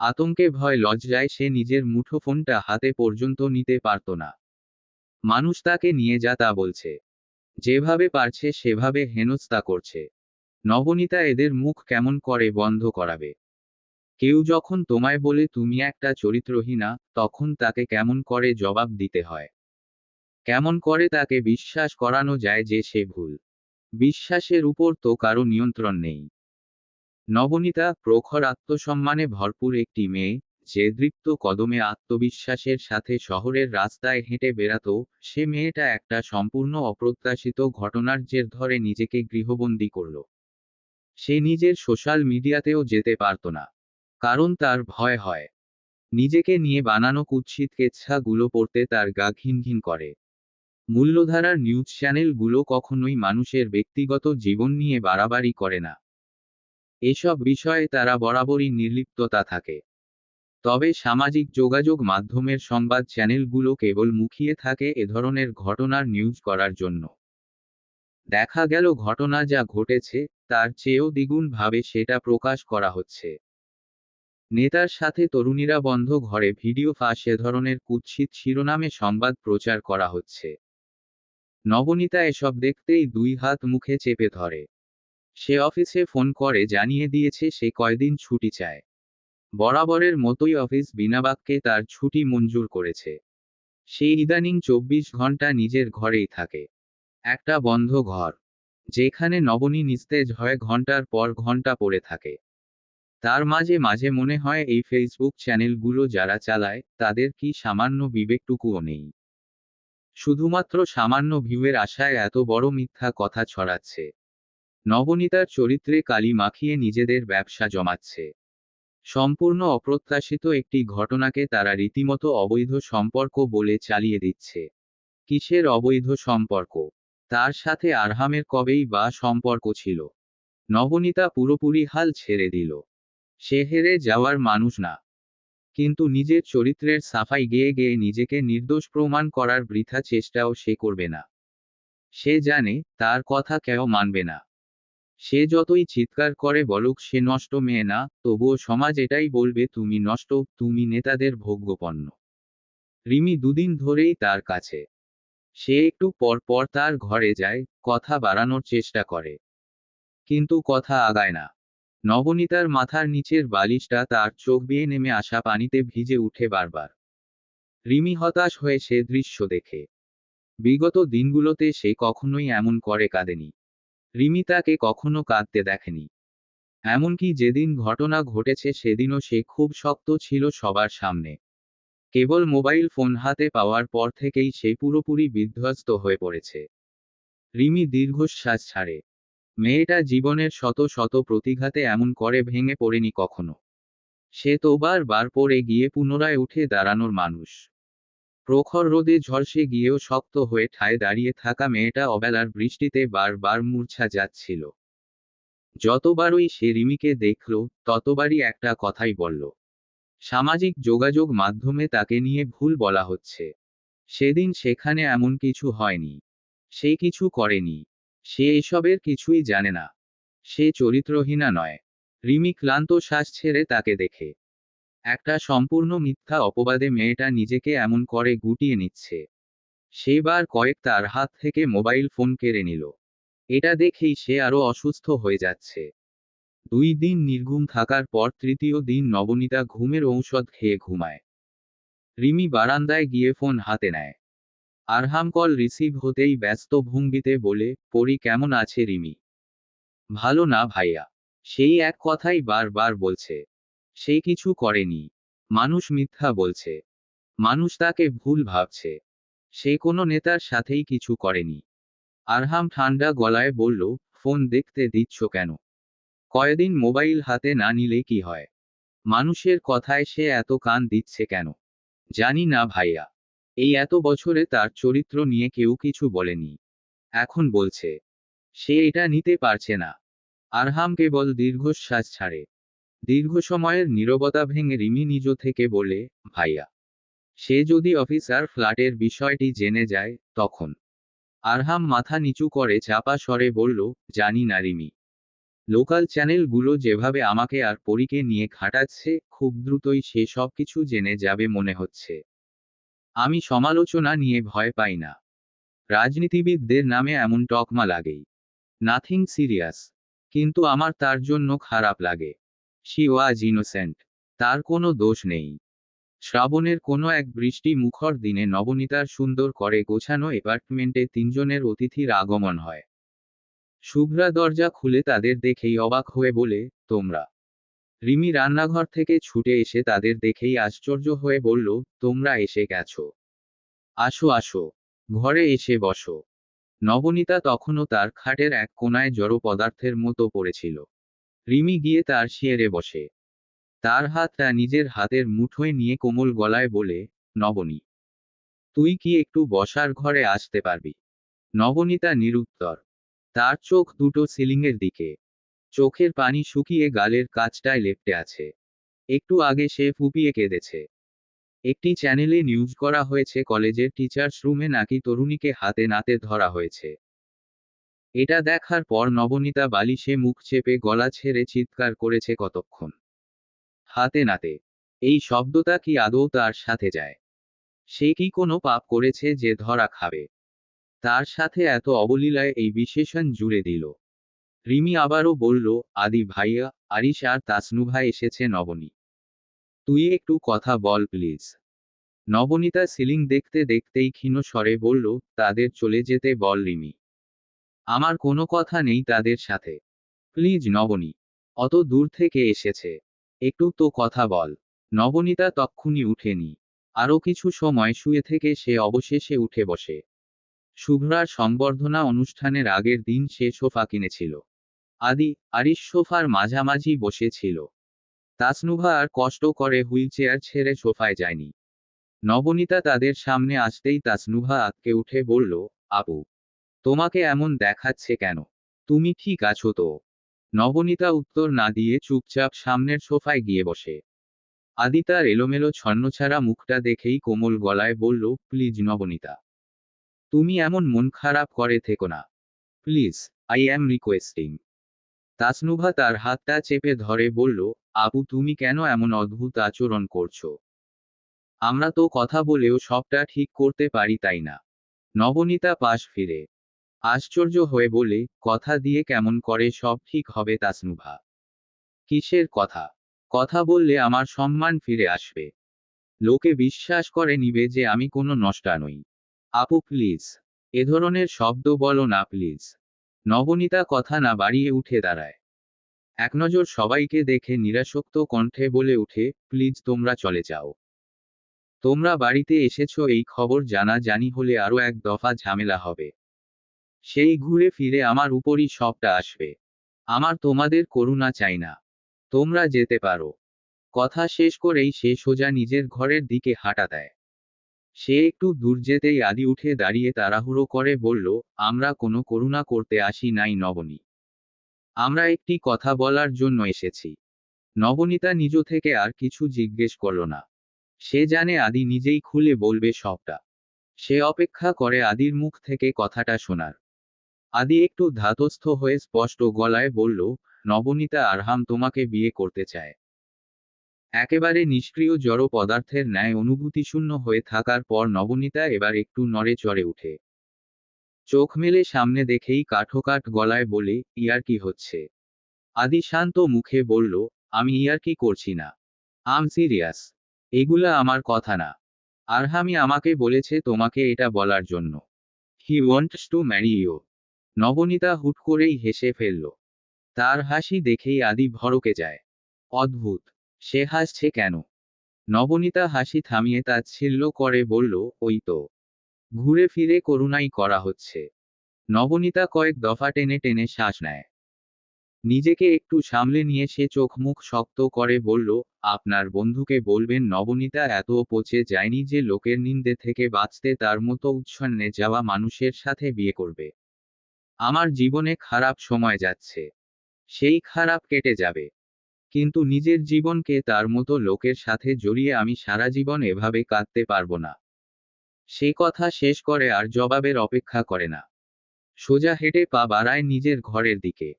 আতঙ্কে ভয় লজ্জায় সে নিজের মুঠোফোনটা হাতে পর্যন্ত নিতে পারত না। মানুষ তাকে নিয়ে যা তা বলছে। যেভাবে পারছে সেভাবে হেনস্থা করছে। নবনীতা এদের মুখ কেমন করে বন্ধ করাবে? কেউ যখন তোমায় বলে তুমি একটা চরিত্রহীনা, তখন তাকে কেমন করে জবাব দিতে হয়? কেমন করে তাকে বিশ্বাস করানো যায় যে সে ভুল? বিশ্বাসের উপর তো কারো নিয়ন্ত্রণ নেই। নবনীতা প্রখর আত্মসম্মানে ভরপুর একটি মেয়ে, যে দৃপ্ত কদমে আত্মবিশ্বাসের সাথে শহরের রাস্তায় হেঁটে বেড়াতো। সে মেয়েটা একটা সম্পূর্ণ অপ্রত্যাশিত ঘটনার জের ধরে নিজেকে গৃহবন্দী করল। সে নিজের সোশ্যাল মিডিয়াতেও যেতে পারত না। কারণ তার ভয় হয় নিজেকে নিয়ে বানানো কুৎসিত কেচ্ছাগুলো পড়তে তার গা ঘিন ঘিন করে। মূল্যধারার নিউজ চ্যানেলগুলো কখনোই মানুষের ব্যক্তিগত জীবন নিয়ে বাড়াবাড়ি করে না। এসব বিষয়ে তারা বরাবরই নির্লিপ্ততা থাকে। তবে সামাজিক যোগাযোগ মাধ্যমের সংবাদ চ্যানেলগুলো কেবল মুখিয়ে থাকে এ ধরনের ঘটনার নিউজ করার জন্য। দেখা গেল ঘটনা যা ঘটেছে, তার চেয়েও দ্বিগুণ ভাবে সেটা প্রকাশ করা হচ্ছে। নেতার সাথে তরুণীরা বন্ধ ঘরে ভিডিও ফাঁস এ ধরনের কুৎসিত শিরোনামে সংবাদ প্রচার করা হচ্ছে। নবনীতা এসব দেখতেই দুই হাত মুখে চেপে ধরে। সে অফিসে ফোন করে জানিয়ে দিয়েছে সে কয়দিন ছুটি চায়। বরাবরের মতোই অফিস বিনা বাক্যে তার ছুটি মঞ্জুর করেছে। সে ইদানিং 24 ঘন্টা নিজের ঘরেই থাকে। একটা বন্ধ ঘর, যেখানে নবনী নিস্তেজ হয়ে ঘন্টার পর ঘন্টা পড়ে থাকে। তার মাঝে মাঝে মনে হয় এই ফেসবুক চ্যানেলগুলো যারা চালায় তাদের কি সামান্য বিবেকটুকুও নেই। শুধুমাত্র সামান্য ভিউয়ের আশায় এত বড় মিথ্যা কথা ছড়াচ্ছে। নবনীতার চরিত্রে কালি মাখিয়ে নিজেদের ব্যবসা জমাচ্ছে। সম্পূর্ণ অপ্রত্যাশিত একটি ঘটনাকে তারা রীতিমতো অবৈধ সম্পর্ক বলে চালিয়ে দিচ্ছে। কিসের অবৈধ সম্পর্ক? তার সাথে আরহামের কবেই বা সম্পর্ক ছিল? নবনীতা পুরোপুরি হাল ছেড়ে দিল। সে হেরে যাওয়ার মানুষ না। কিন্তু নিজের চরিত্রের সাফাই গেয়ে গেয়ে নিজেকে নির্দোষ প্রমাণ করার বৃথা চেষ্টাও সে করবে না। সে জানে তার কথা কেউ মানবে না। সে যতই চিৎকার করে বলুক সে নষ্ট মেয়ে না, তবুও সমাজ এটাই বলবে তুমি নষ্ট, তুমি নেতাদের ভোগ্যপণ্য। রিমি দুদিন ধরেই তার কাছে। সে একটু পর পর তার ঘরে যায়, কথা বাড়ানোর চেষ্টা করে। কিন্তু কথা আগায় না। নবনীতার মাথার নিচের বালিশটা তার চোখ বেয়ে নেমে আসা পানিতে ভিজে উঠে বারবার। রিমি হতাশ হয়ে সে দৃশ্য দেখে। বিগত দিনগুলোতে সে কখনোই এমন করে কাঁদেনি। রিমি তাকে কখনো কাঁদতে দেখেনি। এমনকি যেদিন ঘটনা ঘটেছে সেদিনও সে খুব শক্ত ছিল সবার সামনে। কেবল মোবাইল ফোন হাতে পাওয়ার পর থেকেই সে পুরোপুরি বিধ্বস্ত হয়ে পড়েছে। রিমি দীর্ঘশ্বাস ছাড়ে। মেয়েটা জীবনের শত শত প্রতিঘাতে এমন করে ভেঙে পড়েনি কখনো। সে তো বার পড়ে গিয়ে পুনরায় উঠে দাঁড়ানোর মানুষ। প্রখর রোদে ঝলসে গিয়েও শক্ত হয়ে ঠায় দাঁড়িয়ে থাকা মেয়েটা অবেলার বৃষ্টিতে বার মূর্ছা যাচ্ছিল। যতবারই সে রিমিকে দেখল, ততবারই একটা কথাই বলল। সামাজিক যোগাযোগ মাধ্যমে তাকে নিয়ে ভুল বলা হচ্ছে। সেদিন সেখানে এমন কিছু হয়নি। সে কিছু করেনি। সে এসবের কিছুই জানে না। সে চরিত্রহীনা নয়। রিমি ক্লান্ত শ্বাস ছেড়ে তাকে দেখে। একটা সম্পূর্ণ মিথ্যা অপবাদে মেয়েটা নিজেকে এমন করে গুটিয়ে নিচ্ছে। সেবার কয়েক তার হাত থেকে মোবাইল ফোন কেড়ে নিল। এটা দেখেই সে আরো অসুস্থ হয়ে যাচ্ছে। 2 দিন নির্ঘুম থাকার পর তৃতীয় দিন নবনীতা ঘুমের ঔষধ খেয়ে ঘুমায়। রিমি বারান্দায় গিয়ে ফোন হাতে নেয়। আরহাম কল রিসিভ হতেই ব্যস্ত ভঙ্গিতে বলে, পরি কেমন আছে রিমি? ভালো না ভাইয়া। সেই এক কথাই বারবার বলছে। সে কিছু করেনি। মানুষ মিথ্যা বলছে। মানুষ তাকে ভুল ভাবছে। সে কোনো নেতার সাথেই কিছু করেনি। আরহাম ঠান্ডা গলায় বলল, ফোন দেখতে দিচ্ছ কেন? কয়দিন মোবাইল হাতে না নিলে কি হয়? মানুষের কথায় সে এত কান দিচ্ছে কেন? জানি না ভাইয়া। এই এত বছরে তার চরিত্র নিয়ে কেউ কিছু বলেনি। এখন বলছে। সে এটা নিতে পারছে না। আরহাম কেবল দীর্ঘশ্বাস ছাড়ে। দীর্ঘ সময়ের নীরবতা ভেঙে রিমি নিজ থেকে বলে, ভাইয়া। সে যদি অফিসার ফ্ল্যাটের বিষয়টি জেনে যায়, তখন? আরহাম মাথা নিচু করে চাপা স্বরে বলল, জানি না রিমি। লোকাল চ্যানেলগুলো যেভাবে আমাকে আর পরীকে নিয়ে ঘাটাচ্ছে, খুব দ্রুতই সে সবকিছু জেনে যাবে মনে হচ্ছে। আমি সমালোচনা নিয়ে ভয় পাই না। রাজনীতিবিদদের নামে এমন টকমা লাগেই। Nothing serious. কিন্তু আমার তার জন্য খারাপ লাগে। She was innocent. তার কোনো দোষ নেই। শ্রাবণের কোনো এক বৃষ্টি মুখর দিনে নবনীতার সুন্দর করে গোছানো অ্যাপার্টমেন্টে 3জনের অতিথির আগমন হয়। শুভ্রা দরজা খুলে তাদের দেখেই অবাক হয়ে বলে, তোমরা? রিমি রান্নাঘর থেকে ছুটে এসে তাদের দেখেই আশ্চর্য হয়ে বলল, তোমরা এসে গেছো। আসো আসো। ঘরে এসে বসো। নবনীতা তখনও তার খাটের এক কোণায় জড় পদার্থের মতো পড়েছিল। রিমি গিয়ে তার শিয়রে বসে। তার হাতটা নিজের হাতের মুঠোয় নিয়ে কোমল গলায় বলে, নবনী। তুই কি একটু বসার ঘরে আসতে পারবি? নবনীতা নিরুত্তর। তার চোখ দুটো সিলিংয়ের দিকে। চোখের পানি শুকিয়ে গালের কাছটায় লেপ্টে আছে। একটু আগে সে ফুপিয়ে কেঁদেছে। একটি চ্যানেলে নিউজ করা হয়েছে কলেজের টিচার্স রুমে নাকি তরুণীকে হাতে নাতে ধরা হয়েছে। এটা দেখার পর নবনীতা বালিশে মুখ চেপে গলা ছেড়ে চিৎকার করেছে কতক্ষণ। হাতে নাতে। এই শব্দটা কি আদৌ তার সাথে যায়? সে কি কোনো পাপ করেছে যে ধরা খাবে? তার সাথে এত অবলীলায় এই বিশেষণ জুড়ে দিল। রিমি আবারও বলল, আদি ভাইয়া, আরিশ আর তাসনুভা এসেছে নবনী। তুই একটু কথা বল প্লিজ। নবনীতা সিলিং দেখতে দেখতেই ক্ষীণ স্বরে বলল, তাদের চলে যেতে বল রিমি। আমার কোনো কথা নেই তাদের সাথে। প্লিজ নবনী। অত দূর থেকে এসেছে। একটু তো কথা বল। নবনীতা তক্ষুনি উঠেনি। আরও কিছু সময় শুয়ে থেকে সে অবশেষে উঠে বসে। শুভ্রার সংবর্ধনা অনুষ্ঠানের আগের দিন সে সোফা কিনেছিল। আদি, আরিশ সোফার মাঝামাঝি বসেছিল। তাসনুভা আর কষ্ট করে হুইলচেয়ার ছেড়ে সোফায় যায়নি। নবনীতা তাদের সামনে আসতেই তাসনুভা আঁতকে উঠে বলল, আপু, তোমাকে এমন দেখাচ্ছে কেন? তুমি ঠিক আছো তো? নবনীতা উত্তর না দিয়ে চুপচাপ সামনের সোফায় গিয়ে বসে। আদি তার এলোমেলো ছন্নছাড়া মুখটা দেখেই কোমল গলায় বলল, প্লিজ নবনীতা, তুমি এমন মন খারাপ করে থেকো না। Please, I am requesting. Tasnuva তার হাতটা চেপে ধরে বলল, আপু তুমি কেন এমন অদ্ভুত আচরণ করছো? আমরা তো কথা বলেও সবটা ঠিক করতে পারি তাই না? নবনীতা পাশ ফিরে আশ্চর্য হয়ে বলে, কথা দিয়ে কেমন করে সব ঠিক হবে তাসনুভা? কিসের কথা? কথা বললে আমার সম্মান ফিরে আসবে। লোকে বিশ্বাস করে নিবে যে আমি কোনো নষ্টা নই। আপু প্লিজ, এ ধরনের শব্দ বলো না প্লিজ। নবনীতা কথা না বাড়িয়ে উঠে দাঁড়ায়। একনজর সবাইকে দেখে নিরাসক্ত কণ্ঠে বলে উঠে, প্লিজ তোমরা চলে যাও। তোমরা বাড়িতে এসেছো এই খবর জানাজানি হলে আরও এক দফা ঝামেলা হবে। সেই ঘুরে ফিরে আমার উপরই সবটা আসবে। আমার তোমাদের করুণা চাই না। তোমরা যেতে পারো। কথা শেষ করেই সে সোজা নিজের ঘরের দিকে হাঁটা দেয়। সে একটু দূর যেতেই আদি উঠে দাঁড়িয়ে তাড়াহুড়ো করে বলল, আমরা কোনো করুণা করতে আসি নাই নবনী। আমরা একটি কথা বলার জন্য এসেছি। নবনীতা নিজ থেকে আর কিছু জিজ্ঞেস করল না। সে জানে আদি নিজেই খুলে বলবে সবটা। সে অপেক্ষা করে আদির মুখ থেকে কথাটা শোনার। আদি একটু ধাতস্থ হয়ে স্পষ্ট গলায় বলল, নবনীতা আরহাম তোমাকে বিয়ে করতে চায়। একেবারে নিষ্ক্রিয় জড় পদার্থের ন্যায় অনুভূতিশূন্য হয়ে থাকার পর নবনীতা এবার একটু নড়ে চড়ে উঠে। চোখ মেলে সামনে দেখেই কাঠোকাঠ গলায় বলে, ইয়ার্কি হচ্ছে? আদি শান্ত মুখে বলল, আমি ইয়ার্কি করছি না। আম সিরিয়াস। এগুলা আমার কথা না। আরহামি আমাকে বলেছে তোমাকে এটা বলার জন্য। He wants to marry you. Nabanita হুট করেই হেসে ফেলল। তার হাসি দেখেই আদি ভড়কে যায়। অদ্ভুত। সে হাসছে কেন? নবনীতা হাসি থামিয়ে তাচ্ছিল্য করে বলল, ওই তো। ঘুরে ফিরে করুণাই করা হচ্ছে। নবনীতা কয়েক দফা টেনে টেনে শ্বাস নেয়। নিজেকে একটু সামলে নিয়ে সে চোখ মুখ শক্ত করে বলল, আপনার বন্ধুকে বলবেন নবনীতা এত পচে যায়নি যে লোকের নিন্দে থেকে বাঁচতে তার মতো উচ্ছন্নে যাওয়া মানুষের সাথে বিয়ে করবে। আমার জীবনে খারাপ সময় যাচ্ছে। সেই খারাপ কেটে যাবে। কিন্তু নিজের জীবনকে তার মতো লোকের সাথে জড়িয়ে আমি সারা জীবন এভাবে কাঁদতে পারবো না। সে কথা শেষ করে আর জবাবের অপেক্ষা করে না। সোজা হেঁটে পা বাড়ায় নিজের ঘরের দিকে।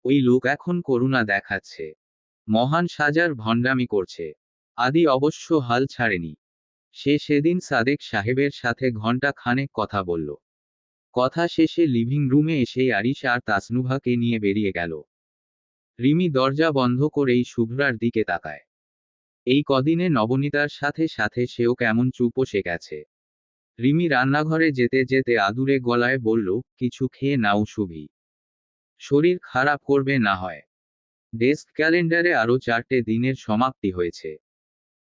ওই লোক এখন করুণা দেখাচ্ছে। মহান সাজার ভণ্ডামি করছে। আদি অবশ্য হাল ছাড়েনি। সে সেদিন সাদেক সাহেবের সাথে ঘণ্টা খানেক কথা বলল। কথা শেষে লিভিং রুমে এসেই আরিশ আর তাসনুভাকে নিয়ে বেরিয়ে গেল। রিমি দরজা বন্ধ করেই শুভ্রার দিকে তাকায়। এই কদিনে নবনীতার সাথে সাথে সেও কেমন চুপ বসে গেছে। রিমি রান্নাঘরে যেতে যেতে আদুরে গলায় বলল, কিছু খেয়ে নাও শুভি। শরীর খারাপ করবে না হয়। ডেস্ক ক্যালেন্ডারে আরও 4টে দিনের সমাপ্তি হয়েছে।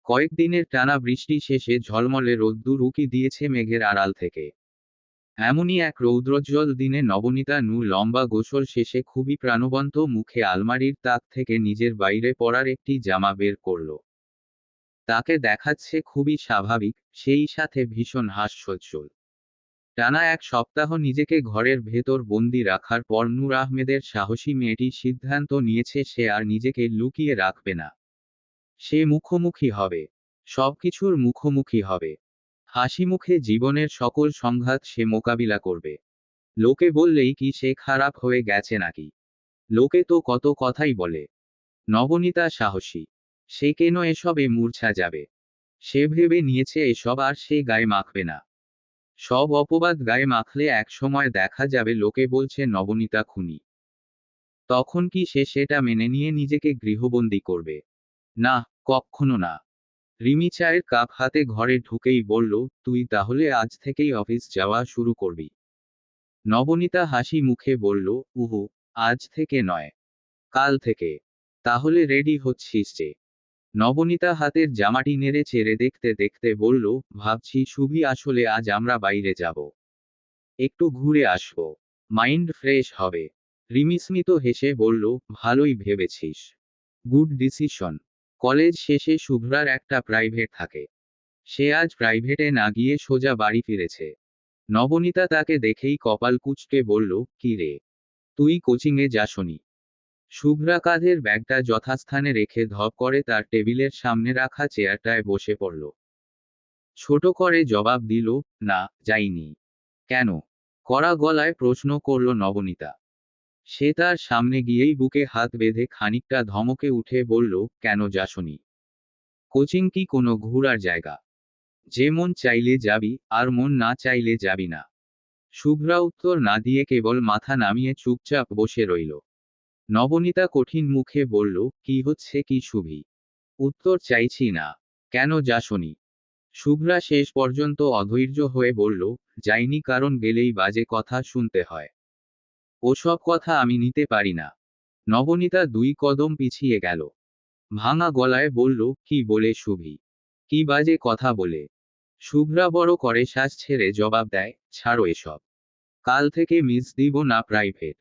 কয়েকদিনের টানা বৃষ্টি শেষে ঝলমলে রোদ্দুর উকি দিয়েছে মেঘের আড়াল থেকে। এমনই এক রৌদ্রোজ্জ্বল দিনে নবনীতা লম্বা গোসল শেষে খুবই প্রাণবন্ত মুখে আলমারির তাক থেকে নিজের বাইরে পরার একটি জামা বের করল। তাকে দেখাচ্ছে খুবই স্বাভাবিক, সেই সাথে ভীষণ হাস্যোজ্জ্বল। টানা এক সপ্তাহ নিজেকে ঘরের ভেতর বন্দি রাখার পর নূর আহমেদের সাহসী মেয়েটি সিদ্ধান্ত নিয়েছে সে আর নিজেকে লুকিয়ে রাখবে না। সে মুখোমুখি হবে। সবকিছুর মুখোমুখি হবে। হাসি মুখে জীবনের সকল সংঘাত সে মোকাবিলা করবে। লোকে বললেই কি সে খারাপ হয়ে গেছে নাকি? লোকে তো কত কথাই বলে। নবনীতা সাহসী। সে কেন এসবে মূর্ছা যাবে? সে ভেবে নিয়েছে এসব আর সে গায়ে মাখবে না। সব অপবাদ গায়ে মাখলে একসময় দেখা যাবে লোকে বলছে নবনীতা খুনি। তখন কি সে সেটা মেনে নিয়ে নিজেকে গৃহবন্দী করবে? না, কক্ষনো না। রিমি চায়ের কাপ হাতে ঘরে ঢুকেই বলল, তুই তাহলে আজ থেকেই অফিস যাওয়া শুরু করবি? নবনীতা হাসি মুখে বলল, উহু, আজ থেকে নয়, কাল থেকে। তাহলে রেডি হচ্ছিস যে? নবনীতা হাতের জামাটি নেড়ে চেড়ে দেখতে দেখতে বলল, ভাবছি শুভি আসলে আজ আমরা বাইরে যাব। একটু ঘুরে আসবো। মাইন্ড ফ্রেশ হবে। রিমি স্মিত হেসে বলল, ভালোই ভেবেছিস। Good decision. কলেজ শেষে শুভ্রার একটা প্রাইভেট থাকে। সে আজ প্রাইভেটে না গিয়ে সোজা বাড়ি ফিরেছে। নবনীতা তাকে দেখেই কপাল কুঁচকে বলল, কি রে, তুই কোচিংয়ে যাসনি? শুভ্রা কাঁধের ব্যাগটা যথাস্থানে রেখে ধপ করে তার টেবিলের সামনে রাখা চেয়ারটায় বসে পড়ল। ছোট করে জবাব দিল, না, যাইনি। কেন? কড়া গলায় প্রশ্ন করল নবনীতা। সে তার সামনে গিয়েই বুকে হাত বেঁধে খানিকটা ধমকে উঠে বলল, কেন যাসনি? কোচিং কি কোনো ঘোরার জায়গা? যে মন চাইলে যাবি, আর মন না চাইলে যাবি না। শুভ্রা উত্তর না দিয়ে কেবল মাথা নামিয়ে চুপচাপ বসে রইল। নবনীতা কঠিন মুখে বলল, কি হচ্ছে কি শুভি? উত্তর চাইছি না। কেন যাসনি? শুভ্রা শেষ পর্যন্ত অধৈর্য হয়ে বলল, যাইনি কারণ গেলেই বাজে কথা শুনতে হয়। ওসব কথা আমি নিতে পারি না। নবনীতা 2 কদম পিছিয়ে গেল। ভাঙা গলায় বলল, কি বলে শুভি? কি বাজে কথা বলে? শুভ্রা বড় করে শ্বাস ছেড়ে জবাব দেয়, ছাড়ো এসব। কাল থেকে মিস দিব না প্রাইভেট।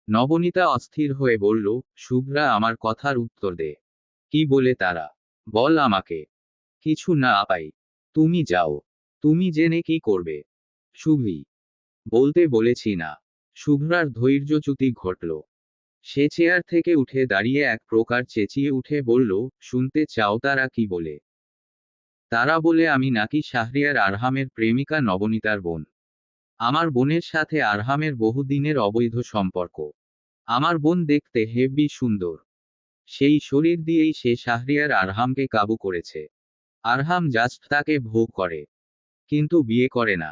নবনীতা অস্থির হয়ে বলল, শুভ্রা আমার কথার উত্তর দে। কি বলে তারা? বল আমাকে। কিছু না আপাই। তুমি যাও। তুমি জেনে কি করবে? শুভি। বলতে বলেছি না। শুভ্রার ধৈর্যচ্যুতি ঘটল। সে চেয়ার থেকে উঠে দাঁড়িয়ে এক প্রকার চেঁচিয়ে উঠে বলল, শুনতে চাও তারা কি বলে? তারা বলে আমি নাকি শাহরিয়ার আরহামের প্রেমিকা নবনীতার বোন। আমার বোনের সাথে আরহামের বহুদিনের অবৈধ সম্পর্ক। আমার বোন দেখতে হেব্বি সুন্দর। সেই শরীর দিয়েই সে শাহরিয়ার আরহামকে কাবু করেছে। আরহাম জাস্ট তাকে ভোগ করে, কিন্তু বিয়ে করে না।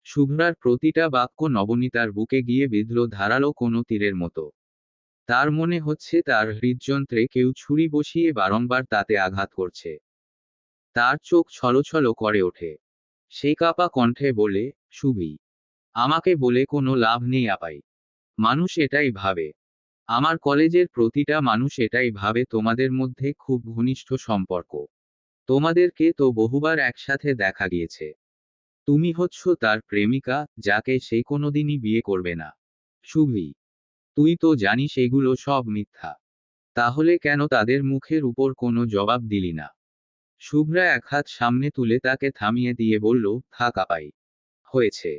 শুভ্রার প্রতিটা বাক্য নবনীতার বুকে গিয়ে বিঁধল ধারালো কোনো তীরের মতো। তার মনে হচ্ছে তার হৃদযন্ত্রে কেউ ছুরি বসিয়ে বারংবার তাতে আঘাত করছে। তার চোখ ছলছল করে ওঠে। সে কাপা কণ্ঠে বলে, শুভি, আমাকে বলে কোনো লাভ নেই আপাই। মানুষ এটাই ভাবে। আমার কলেজের প্রতিটা মানুষ এটাই ভাবে তোমাদের মধ্যে খুব ঘনিষ্ঠ সম্পর্ক। তোমাদেরকে তো বহুবার একসাথে দেখা গিয়েছে। তুমি হচ্ছ তার প্রেমিকা, যাকে সে কোনোদিনই বিয়ে করবে না। শুভি, তুই তো জানিস এগুলো সব মিথ্যা। তাহলে কেন তাদের মুখের উপর কোনো জবাব দিলি না? শুভ্রা এক হাত সামনে তুলে তাকে থামিয়ে দিয়ে বলল, থাক আপাই। হয়েছে।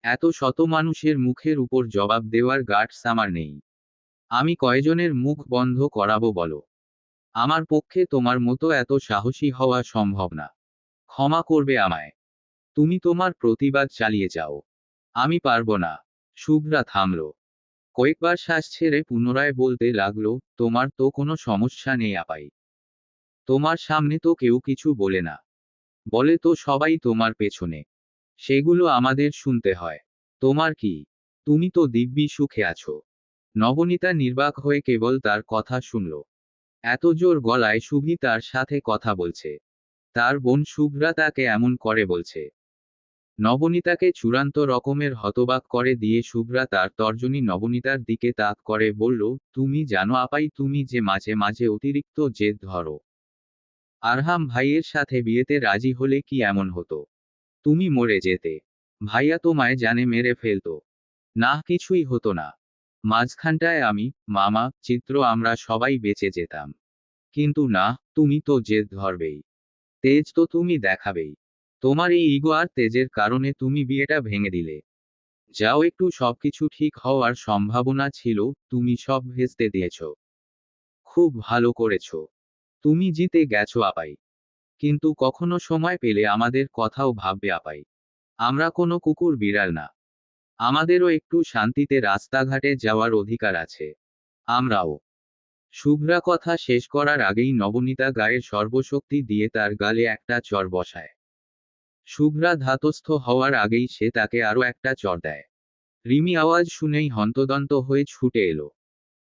এত শত মানুষের মুখের উপর জবাব দেওয়ার গাটস আমার নেই। আমি কয়জনের মুখ বন্ধ করাবো বলো? আমার পক্ষে তোমার মতো এত সাহসী হওয়া সম্ভব না। ক্ষমা করবে আমায়। তুমি তোমার প্রতিবাদ চালিয়ে যাও। আমি পারবো না। শুভ্রা থামল। কয়েকবার শ্বাস ছেড়ে পুনরায় বলতে লাগলো, তোমার তো কোনো সমস্যা নেই আপাই। তোমার সামনে তো কেউ কিছু বলে না। বলে তো সবাই তোমার পেছনে। সেগুলো আমাদের শুনতে হয়। তোমার কি? তুমি তো দিব্যি সুখে আছো। নবনীতা নির্বাক হয়ে কেবল তার কথা শুনল। এত জোর গলায় শুভি তার সাথে কথা বলছে। তার বোন শুভ্রা তাকে এমন করে বলছে। নবনীতাকে চূড়ান্ত রকমের হতবাক করে দিয়ে শুভ্রা তার তর্জনী নবনীতার দিকে তাক করে বলল, তুমি জানো আপাই তুমি যে মাঝে মাঝে অতিরিক্ত জেদ ধরো। আরহাম ভাইয়ের সাথে বিয়েতে রাজি হলে কি এমন হতো? তুমি মরে যেতে। ভাইয়া তোমায় জানে মেরে ফেলতো। না, কিছুই হতো না। মাঝখানটায় আমি, মামা, চিত্র আমরা সবাই বেঁচে যেতাম। কিন্তু না, তুমি তো জেদ ধরবেই। তেজ তো তুমি দেখাবেই। তোমার এই ইগো আর তেজের কারণে তুমি বিয়েটা ভেঙে দিলে। যাও, একটু সবকিছু ঠিক হওয়ার সম্ভাবনা ছিল, তুমি সব ভেস্তে দিয়েছ। খুব ভালো করেছ। তুমি জিতে গেছো আপাই। কিন্তু কখনো সময় পেলে আমাদের কথাও ভাববে আপাই। আমরা কোনো কুকুর বিড়াল না। আমাদেরও একটু শান্তিতে রাস্তাঘাটে যাওয়ার অধিকার আছে। আমরাও শুভ্রা কথা শেষ করার আগেই নবনীতা গায়ের সর্বশক্তি দিয়ে তার গালে একটা চড় বসায়। শুভ্রা ধাতস্থ হওয়ার আগেই সে তাকে আরো একটা চড় দেয়। রিমি আওয়াজ শুনেই হন্তদন্ত হয়ে ছুটে এলো।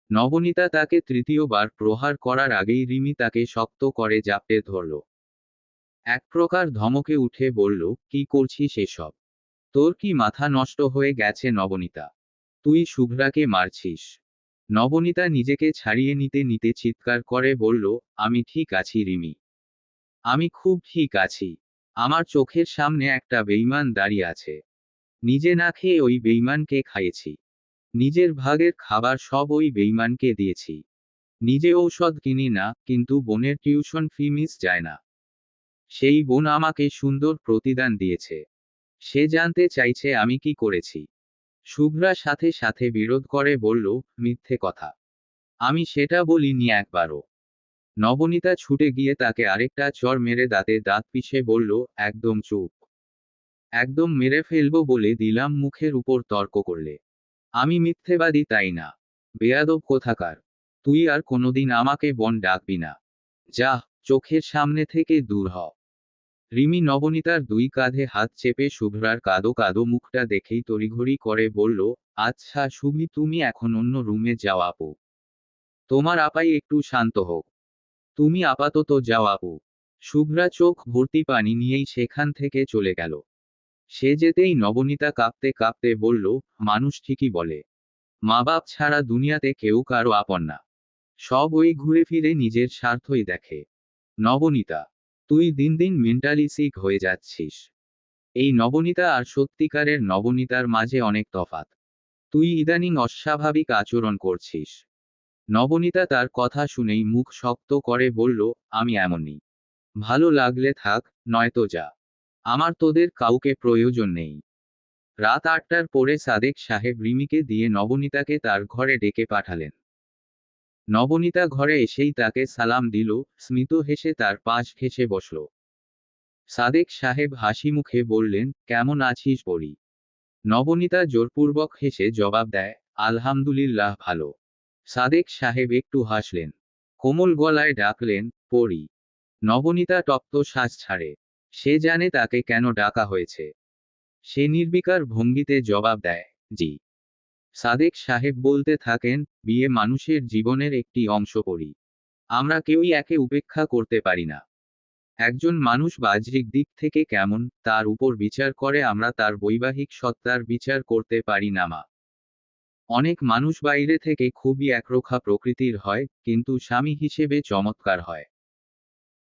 নবনীতা তাকে তৃতীয়বার প্রহার করার আগেই রিমি তাকে শক্ত করে জাপটে ধরল। এক প্রকার ধমকে উঠে বলল, কি করছিস এসব? তোর কি মাথা নষ্ট হয়ে গেছে নবনীতা? তুই শুভ্রাকে মারছিস? নবনীতা নিজেকে ছাড়িয়ে নিতে নিতে চিৎকার করে বলল, আমি ঠিক আছি রিমি। আমি খুব ঠিক আছি। আমার চোখের সামনে একটা বেঈমান দাঁড়িয়ে আছে। নিজে না খেয়ে ওই বেঈমানকে খাইয়েছি। নিজের ভাগের খাবার সব ওই বেঈমানকে দিয়েছি। নিজে ঔষধ কিনি না, কিন্তু বোনের টিউশন ফি মিস যায় না। সেই বোন আমাকে সুন্দর প্রতিদান দিয়েছে। সে জানতে চাইছে আমি কি করেছি। শুভ্রা সাথে সাথে বিরোধ করে বলল, মিথ্যে কথা। আমি সেটা বলিনি একবারও। নবনীতা ছুটে গিয়ে তাকে আরেকটা চড় মেরে দাঁতে দাঁত পিষে বলল, একদম চুপ। একদম মেরে ফেলবো বলে দিলাম, মুখের উপর তর্ক করলে। আমি মিথ্যেবাদী তাই না? বেয়াদব কোথাকার! তুই আর কোনোদিন আমাকে বোন ডাকবি না। যা, চোখের সামনে থেকে দূর হ। রিমি নবনীতার দুই কাঁধে হাত চেপে শুভ্রার কাদো কাদো মুখটা দেখেই তড়িঘড়ি করে বলল, আচ্ছা সুমি, তুমি এখন অন্য রুমে যাও আপু। তোমার আপাই একটু শান্ত হোক। তুমি আপাতত যাও আপু। শুভ্রা চোখ ভর্তি পানি নিয়েই সেখান থেকে চলে গেল। সে যেতেই নবনীতা কাঁপতে কাঁপতে বলল, মানুষ ঠিকই বলে, মা বাপ ছাড়া দুনিয়াতে কেউ কারো আপন না। সব ওই ঘুরে ফিরে নিজের স্বার্থই দেখে। নবনীতা, তুই দিন দিন মেন্টালি সিক হয়ে যাচ্ছিস। এই নবনীতা আর সত্যিকারের নবনীতার মাঝে অনেক তফাৎ। তুই ইদানিং অস্বাভাবিক আচরণ করছিস। নবনীতা তার কথা শুনেই মুখ শক্ত করে বলল, আমি এমনই। ভালো লাগলে থাক, নয়তো যা। আমার তোদের কাউকে প্রয়োজন নেই। রাত 8টার পরে সাদেক সাহেব রিমিকে দিয়ে নবনীতাকে তার ঘরে ডেকে পাঠালেন। নবনীতা ঘরে এসেই তাকে সালাম দিল, স্মিত হেসে তার পাশ ঘেঁষে বসল। সাদেক সাহেব হাসি মুখে বললেন, কেমন আছিস পরি? নবনীতা জোরপূর্বক হেসে জবাব দেয়, আলহামদুলিল্লাহ ভালো। সাদেক সাহেব একটু হাসলেন। কোমল গলায় ডাকলেন, পরি। নবনীতা তপ্ত শ্বাস ছাড়ে। সে জানে তাকে কেন ডাকা হয়েছে। সে নির্বিকার ভঙ্গিতে জবাব দেয়, জি। সাদেক সাহেব বলতে থাকেন, বিয়ে মানুষের জীবনের একটি অংশ পরি। আমরা কেউই একে উপেক্ষা করতে পারি না। একজন মানুষ বাহ্যিক দিক থেকে কেমন, তার উপর বিচার করে আমরা তার বৈবাহিক সত্তার বিচার করতে পারি না মা। অনেক মানুষ বাইরে থেকে খুবই একরোখা প্রকৃতির হয়, কিন্তু স্বামী হিসেবে চমৎকার হয়।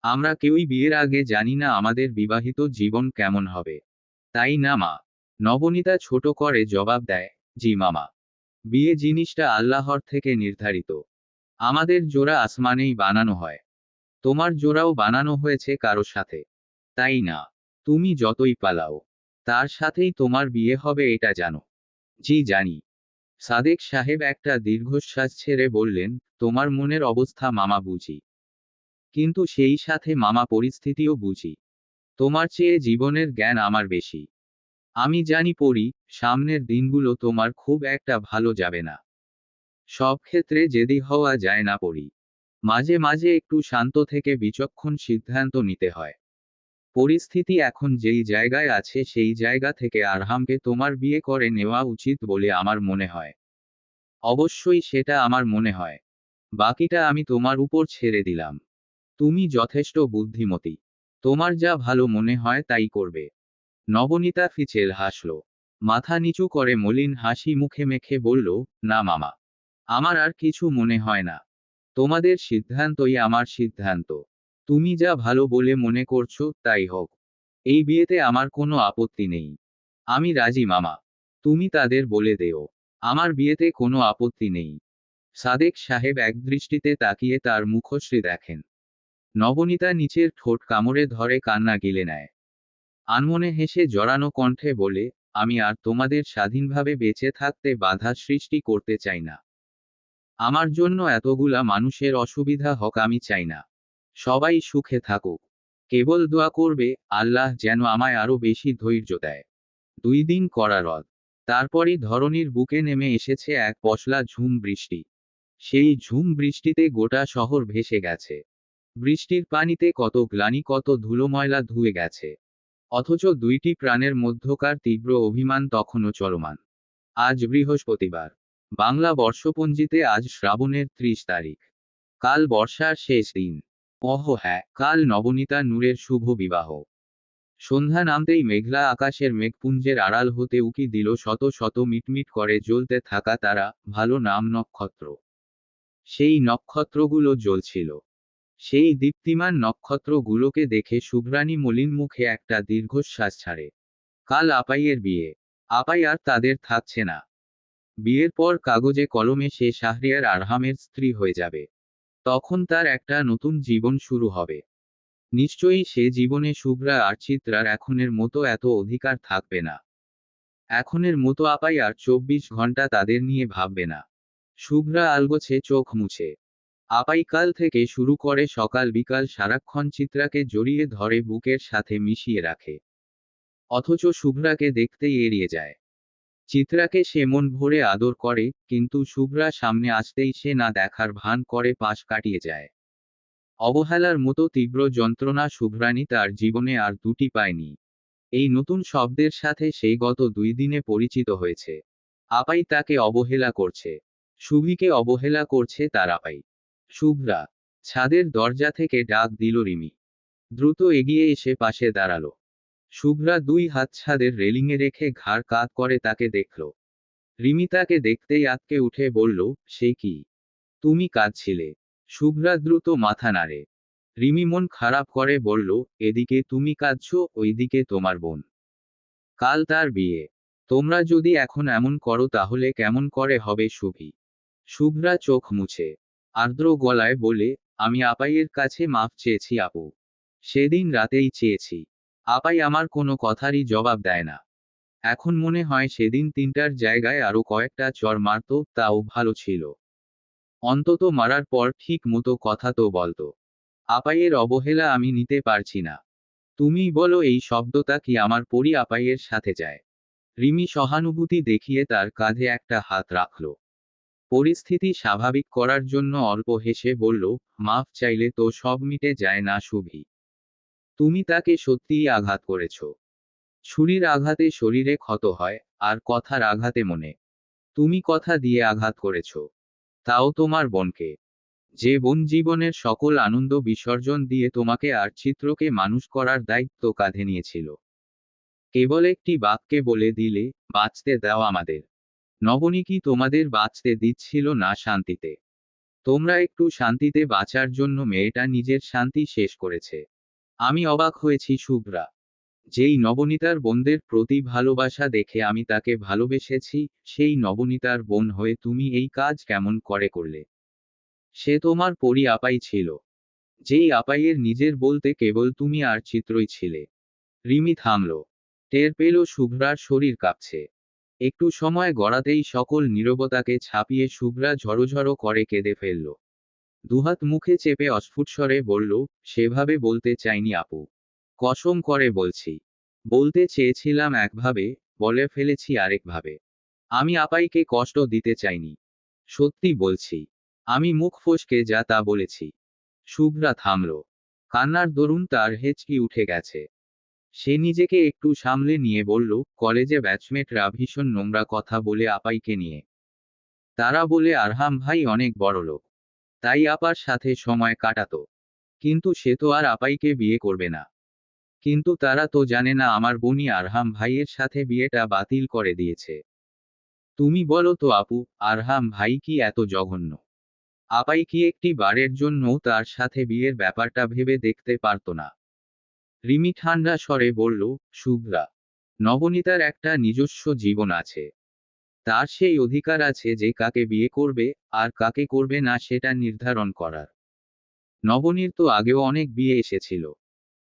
আমরা কেউই বিয়ের আগে জানি না আমাদের বিবাহিত জীবন কেমন হবে। তাই না মা? নবনীতা ছোট করে জবাব দেয়, জি মামা। বিয়ে জিনিসটা আল্লাহর থেকে নির্ধারিত। আমাদের জোড়া আসমানেই বানানো হয়। তোমার জোড়াও বানানো হয়েছে কারো সাথে। তাই না? তুমি যতই পালাও, তার সাথেই তোমার বিয়ে হবে এটা জানো। জি জানি। সাদেক সাহেব একটা দীর্ঘশ্বাস ছেড়ে বললেন, তোমার মনের অবস্থা মামা বুঝি। কিন্তু সেই সাথে মামা পরিস্থিতিও বুঝি। তোমার চেয়ে জীবনের জ্ঞান আমার বেশি। আমি জানি পরি, সামনের দিনগুলো তোমার খুব একটা ভালো যাবে না। সব ক্ষেত্রে জেদি হওয়া যায় না পরি। মাঝে মাঝে একটু শান্ত থেকে বিচক্ষণ সিদ্ধান্ত নিতে হয়। পরিস্থিতি এখন যেই জায়গায় আছে সেই জায়গা থেকে আরহামকে তোমার বিয়ে করে নেওয়া উচিত বলে আমার মনে হয়। অবশ্যই সেটা আমার মনে হয়। বাকিটা আমি তোমার উপর ছেড়ে দিলাম। তুমি যথেষ্ট বুদ্ধিমতী। তোমার যা ভালো মনে হয় তাই করবে। নবনীতা ফিচেল হাসল। মাথা নিচু করে মলিন হাসি মুখে মেখে বলল, না মামা। আমার আর কিছু মনে হয় না। তোমাদের সিদ্ধান্তই আমার সিদ্ধান্ত। তুমি যা ভালো বলে মনে করছো তাই হোক। এই বিয়েতে আমার কোনো আপত্তি নেই। আমি রাজি মামা। তুমি তাদের বলে দেও, আমার বিয়েতে কোনো আপত্তি নেই। সাদেক সাহেব একদৃষ্টিতে তাকিয়ে তার মুখশ্রী দেখেন। নবনীতা নিচের ঠোঁট কামড়ে ধরে কান্না গিলে নেয়। আনমনে হেসে জড়ানো কণ্ঠে বলে, আমি আর তোমাদের স্বাধীনভাবে বেঁচে থাকতে বাধা সৃষ্টি করতে চাই না। আমার জন্য এতগুলা মানুষের অসুবিধা হোক আমি চাই না। সবাই সুখে থাকুক। কেবল দোয়া করবে, আল্লাহ যেন আমায় আরো বেশি ধৈর্য দেয়। 2 দিন কড়া রদ। তারপরই ধরণীর বুকে নেমে এসেছে এক পশলা ঝুম বৃষ্টি। সেই ঝুম বৃষ্টিতে গোটা শহর ভেসে গেছে। বৃষ্টির পানিতে কত গ্লানি, কত ধুলো ময়লা ধুয়ে গেছে। অথচ দুইটি প্রাণের মধ্যকার তীব্র অভিমান তখনও চলমান। আজ বৃহস্পতিবার। বাংলা বর্ষপঞ্জিতে আজ শ্রাবণের 30 তারিখ। কাল বর্ষার শেষ দিন। হ্যাঁ, কাল নবনীতা নূরের শুভ বিবাহ। সন্ধ্যা নামতেই মেঘলা আকাশের মেঘপুঞ্জের আড়াল হতে উকি দিল শত শত মিটমিট করে জ্বলতে থাকা তারা, ভালো নাম নক্ষত্র। সেই নক্ষত্রগুলো জ্বলছিল। সেই দীপ্তিমান নক্ষত্রগুলোকে দেখে শুভ্রাণী মলিন মুখে একটা দীর্ঘশ্বাস ছাড়ে। কাল আপাইয়ের বিয়ে। আপাই আর তাদের থাকছে না। বিয়ের পর কাগজে কলমে সে শাহরিয়ার আরহামের স্ত্রী হয়ে যাবে। তখন তার একটা নতুন জীবন শুরু হবে। নিশ্চয়ই সে জীবনে শুভ্রা আর চিত্রার এখনের মতো এত অধিকার থাকবে না। এখনের মতো আপাই আর 24 ঘন্টা তাদের নিয়ে ভাববে না। শুভ্রা আলগোছে চোখ মুছে। আপাই কাল থেকে শুরু করে সকাল বিকাল সারাক্ষণ চিত্রাকে জড়িয়ে ধরে বুকের সাথে মিশিয়ে রাখে। অথচ শুভ্রাকে দেখতেই এড়িয়ে যায়। চিত্রাকে সে মন ভরে আদর করে, কিন্তু শুভ্রা সামনে আসতেই সে না দেখার ভান করে পাশ কাটিয়ে যায়। অবহেলার মতো তীব্র যন্ত্রণা শুভ্রাণী তার জীবনে আর দুটি পায়নি। এই নতুন শব্দের সাথে সেই গত 2 দিনে পরিচিত হয়েছে। আপাই তাকে অবহেলা করছে। শুভিকে অবহেলা করছে তার আপাই। শুভ্রা। ছাদের দরজা থেকে ডাক দিল রিমি। দ্রুত এগিয়ে এসে পাশে দাঁড়ালো। শুভ্রা 2 হাত ছাদের রেলিংয়ে রেখে ঘাড় কাত করে তাকে দেখল। রিমি তাকে দেখতেই আঁতকে উঠে বলল, সে কি? তুমি কাঁদছিলে? শুভ্রা দ্রুত মাথা নাড়ে। রিমি মন খারাপ করে বলল, এদিকে তুমি কাঁদছো, ওইদিকে তোমার বোন। কাল তার বিয়ে। তোমরা যদি এখন এমন করো তাহলে কেমন করে হবে শুভি? শুভ্রা চোখ মুছে আর্দ্র গলায় বলে, আমি আপাইয়ের কাছে মাফ চেয়েছি আপু। সেদিন রাতেই চেয়েছি। আপাই আমার কোনো কথারই জবাব দেয় না। এখন মনে হয় সেদিন 3টার জায়গায় আরো কয়েকটা চড় মারত, তাও ভালো ছিল। অন্তত মারার পর ঠিক মতো কথা তো বলতো। আপাইয়ের অবহেলা আমি নিতে পারছি না। তুমিই বলো এই শব্দটা কি আমার পরি আপাইয়ের সাথে যায়? রিমি সহানুভূতি দেখিয়ে তার কাঁধে একটা হাত রাখল। পরিস্থিতি স্বাভাবিক করার জন্য অল্প হেসে বলল, মাফ চাইলে তো সব মিটে যায় না শুভি। তুমি তাকে সত্যিই আঘাত করেছ। ছুরির আঘাতে শরীরে ক্ষত হয়, আর কথার আঘাতে মনে। তুমি কথা দিয়ে আঘাত করেছ। তাও তোমার বোনকে। যে বোন জীবনের সকল আনন্দ বিসর্জন দিয়ে তোমাকে আর চিত্রকে মানুষ করার দায়িত্ব কাঁধে নিয়েছিল। কেবল একটি বাক্যে বলে দিলে, বাঁচতে দাও আমাদের। নবনী কি তোমাদের বাঁচতে দিচ্ছিল না শান্তিতে? তোমরা একটু শান্তিতে বাঁচার জন্য মেয়েটা নিজের শান্তি শেষ করেছে। আমি অবাক হয়েছি শুভ্রা। যেই নবনীতার বোনদের প্রতি ভালোবাসা দেখে আমি তাকে ভালোবেসেছি, সেই নবনীতার বোন হয়ে তুমি এই কাজ কেমন করে করলে? সে তোমার পরি আপাই ছিল। যেই আপাইয়ের নিজের বলতে কেবল তুমি আর চিত্রই ছিলে। রিমি থামল। টের পেল শুভ্রার শরীর কাঁপছে। একটু সময় গড়াতেই সকল নীরবতাকে ছাপিয়ে শুভ্রা ঝড়ো করে কেঁদে ফেলল। দুহাত মুখে চেপে অস্ফুট স্বরে বলল, সেভাবে বলতে চাইনি আপু। কসম করে বলছি। বলতে চেয়েছিলাম একভাবে, বলে ফেলেছি আরেকভাবে। আমি আপাইকে কষ্ট দিতে চাইনি। সত্যি বলছি। আমি মুখ ফসকে যা তা বলেছি। শুভ্রা থামল। কান্নার দরুন তার হেঁচকি উঠে গেছে। সে নিজেকে একটু সামলে নিয়ে বলল, কলেজে ব্যাচমেটরা ভীষণ নোংরা কথা বলে আপাইকে নিয়ে। তারা বলে আরহাম ভাই অনেক বড়লোক। তাই আপার সাথে সময় কাটাতো। কিন্তু সে তো আর আপাইকে বিয়ে করবে না। কিন্তু তারা তো জানে না আমার বোনই আরহাম ভাইয়ের সাথে বিয়েটা বাতিল করে দিয়েছে। তুমি বলো তো আপু, আরহাম ভাই কি এত জঘন্য? আপাই কি একটি বারের জন্যও তার সাথে বিয়ের ব্যাপারটা ভেবে দেখতে পারতো না? রিমি ঠান্ডা স্বরে বলল, শুভ্রা। নবনীতার একটা নিজস্ব জীবন আছে। তার সেই অধিকার আছে যে কাকে বিয়ে করবে, আর কাকে করবে না সেটা নির্ধারণ করার। নবনীর তো আগেও অনেক বিয়ে এসেছিল।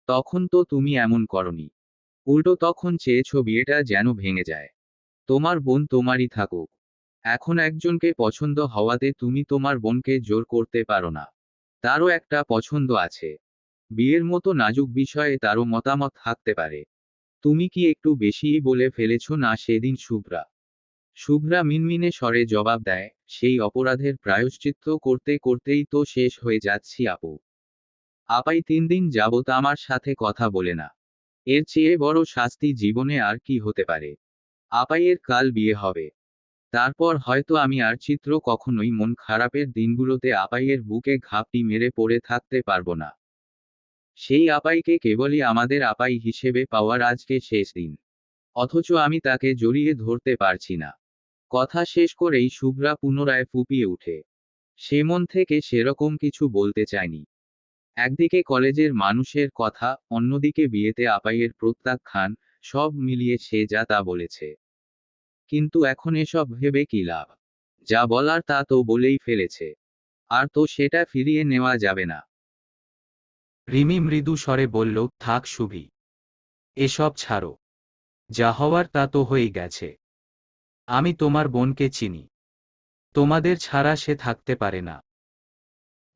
তখন তো তুমি এমন করনি। উল্টো তখন চেয়েছো বিয়েটা যেন ভেঙে যায়। তোমার বোন তোমারই থাকুক। এখন একজনকে পছন্দ হওয়াতে তুমি তোমার বোনকে জোর করতে পারো না। তারও একটা পছন্দ আছে। বিয়ের মতো নাজুক বিষয়ে তারও মতামত থাকতে পারে। তুমি কি একটু বেশিই বলে ফেলেছো না সেদিন শুভ্রা? শুভ্রা মিনমিনে স্বরে জবাব দেয়, সেই অপরাধের প্রায়শ্চিত্ত করতে করতেই তো শেষ হয়ে যাচ্ছি আপু। আপাই 3 দিন যাবত আমার সাথে কথা বলে না। এর চেয়ে বড় শাস্তি জীবনে আর কি হতে পারে। আপাইয়ের কাল বিয়ে হবে। তারপর হয়তো আমি আর চিত্র কখনোই মন খারাপের দিনগুলোতে আপাইয়ের বুকে ঘাপটি মেরে পড়ে থাকতে পারবো না। সেই আপাইকে কেবলই আমাদের আপাই হিসেবে পাওয়ার আজকে শেষ দিন। অথচ আমি তাকে জড়িয়ে ধরতে পারছি না। কথা শেষ করেই শুভ্রা পুনরায় ফুঁপিয়ে উঠে। সে মন থেকে সেরকম কিছু বলতে চায়নি। একদিকে কলেজের মানুষের কথা, অন্যদিকে বিয়েতে আপাইয়ের প্রত্যাখ্যান, সব মিলিয়ে সে যা তা বলেছে। কিন্তু এখন এসব ভেবে কি লাভ? যা বলার তা তো বলেই ফেলেছে। আর তো সেটা ফিরিয়ে নেওয়া যাবে না। রিমি মৃদু স্বরে বলল, থাক শুভি, এসব ছাড়ো। যা হওয়ার তা তো হয়েই গেছে। আমি তোমার বোনকে চিনি। তোমাদের ছাড়া সে থাকতে পারে না।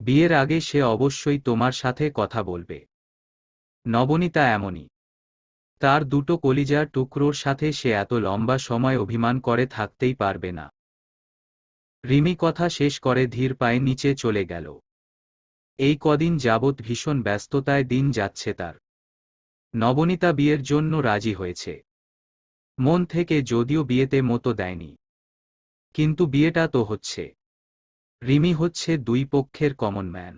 বিয়ের আগে সে অবশ্যই তোমার সাথে কথা বলবে। নবনীতা এমনই। তার দুটো কলিজার টুকরোর সাথে সে এত লম্বা সময় অভিমান করে থাকতেই পারবে না। রিমি কথা শেষ করে ধীর পায়ে নিচে চলে গেল। এই কদিন যাবৎ ভীষণ ব্যস্ততায় দিন যাচ্ছে তার। নবনীতা বিয়ের জন্য রাজি হয়েছে। মন থেকে যদিও বিয়েতে মতো দেয়নি, কিন্তু বিয়েটা তো হচ্ছে। রিমি হচ্ছে দুই পক্ষের কমন ম্যান।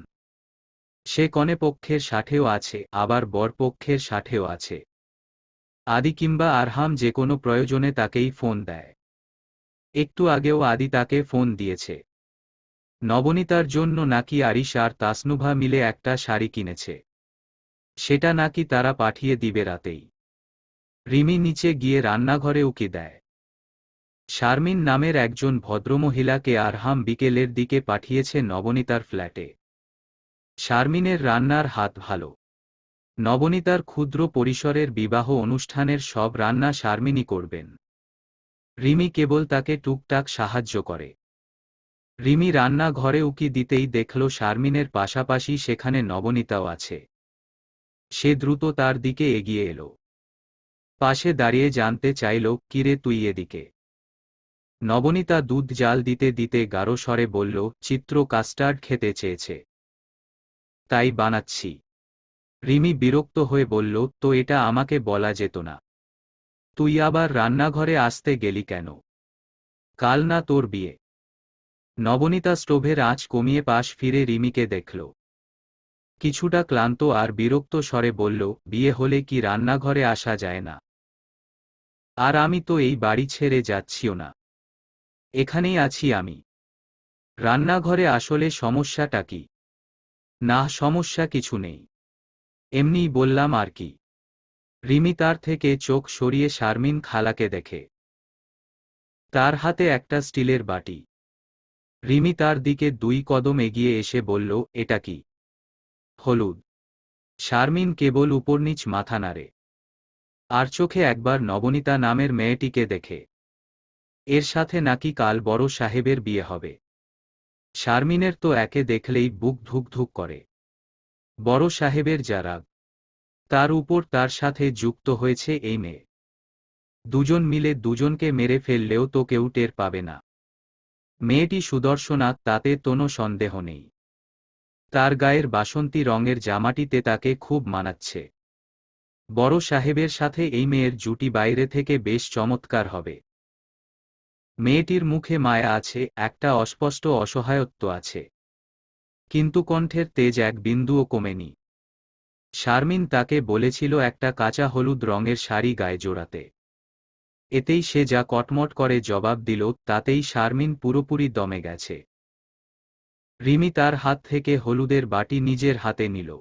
সে কনে পক্ষের সাথেও আছে, আবার বর পক্ষের সাথেও আছে। আদি কিংবা আরহাম যে কোনো প্রয়োজনে তাকেই ফোন দেয়। একটু আগেও আদি তাকে ফোন দিয়েছে। নবনীতার জন্য নাকি আরিশ আর তাসনুভা মিলে একটা শাড়ি কিনেছে। সেটা নাকি তারা পাঠিয়ে দিবে রাতেই। রিমি নিচে গিয়ে রান্নাঘরে উকি দেয়। শারমিন নামের একজন ভদ্রমহিলাকে আরহাম বিকেলের দিকে পাঠিয়েছে নবনীতার ফ্ল্যাটে। শারমিনের রান্নার হাত ভালো। নবনীতার ক্ষুদ্র পরিসরের বিবাহ অনুষ্ঠানের সব রান্না শারমিনই করবেন। রিমি কেবল তাকে টুকটাক সাহায্য করে। রিমি রান্নাঘরে উকি দিতেই দেখল শারমিনের পাশাপাশি সেখানে নবনীতাও আছে। সে দ্রুত তার দিকে এগিয়ে এলো। পাশে দাঁড়িয়ে জানতে চাইল, কিরে তুই এদিকে? নবনীতা দুধ জাল দিতে দিতে গাঢ় স্বরে বলল, চিত্র কাস্টার্ড খেতে চেয়েছে, তাই বানাচ্ছি। রিমি বিরক্ত হয়ে বলল, তো এটা আমাকে বলা যেত না? তুই আবার রান্নাঘরে আসতে গেলি কেন? কাল না তোর বিয়ে? নবনীতা স্টোভের আঁচ কমিয়ে পাশ ফিরে রিমিকে দেখল। কিছুটা ক্লান্ত আর বিরক্ত স্বরে বলল, বিয়ে হলে কি রান্নাঘরে আসা যায় না? আর আমি তো এই বাড়ি ছেড়ে যাচ্ছিও না। এখানেই আছি আমি। রান্নাঘরে আসলে সমস্যাটা কি? না, সমস্যা কিছু নেই, এমনিই বললাম আর কি। রিমি তার থেকে চোখ সরিয়ে শারমিন খালাকে দেখে। তার হাতে একটা স্টিলের বাটি। রিমি তার দিকে 2 কদম এগিয়ে এসে বলল, এটা কি? হলুদ। শারমিন কেবল উপরনিচ মাথা নাড়ে। আর চোখে একবার নবনীতা নামের মেয়েটিকে দেখে। এর সাথে নাকি কাল বড় সাহেবের বিয়ে হবে। শারমিনের তো একে দেখলেই বুক ধুক ধুক করে। বড় সাহেবের যা রাগ, তার উপর তার সাথে যুক্ত হয়েছে এই মেয়ে। দুজন মিলে দুজনকে মেরে ফেললেও তো কেউ টের পাবে না। মেয়েটি সুদর্শনা, তাতে কোনো সন্দেহ নেই। তার গায়ের বাসন্তী রঙের জামাটিতে তাকে খুব মানাচ্ছে। বড় সাহেবের সাথে এই মেয়ের জুটি বাইরে থেকে বেশ চমৎকার হবে। মেয়েটির মুখে মায়া আছে, একটা অস্পষ্ট অসহায়ত্ব আছে, কিন্তু কণ্ঠের তেজ এক বিন্দুও কমেনি। শারমিন তাকে বলেছিল একটা কাঁচা হলুদ রঙের শাড়ি গায়ে জোড়াতে। এতেই সে যা কটমট করে জবাব দিল, তাতেই শারমিন পুরোপুরি দমে গেছে। রিমি তার হাত থেকে হলুদের বাটি নিজের হাতে নিল।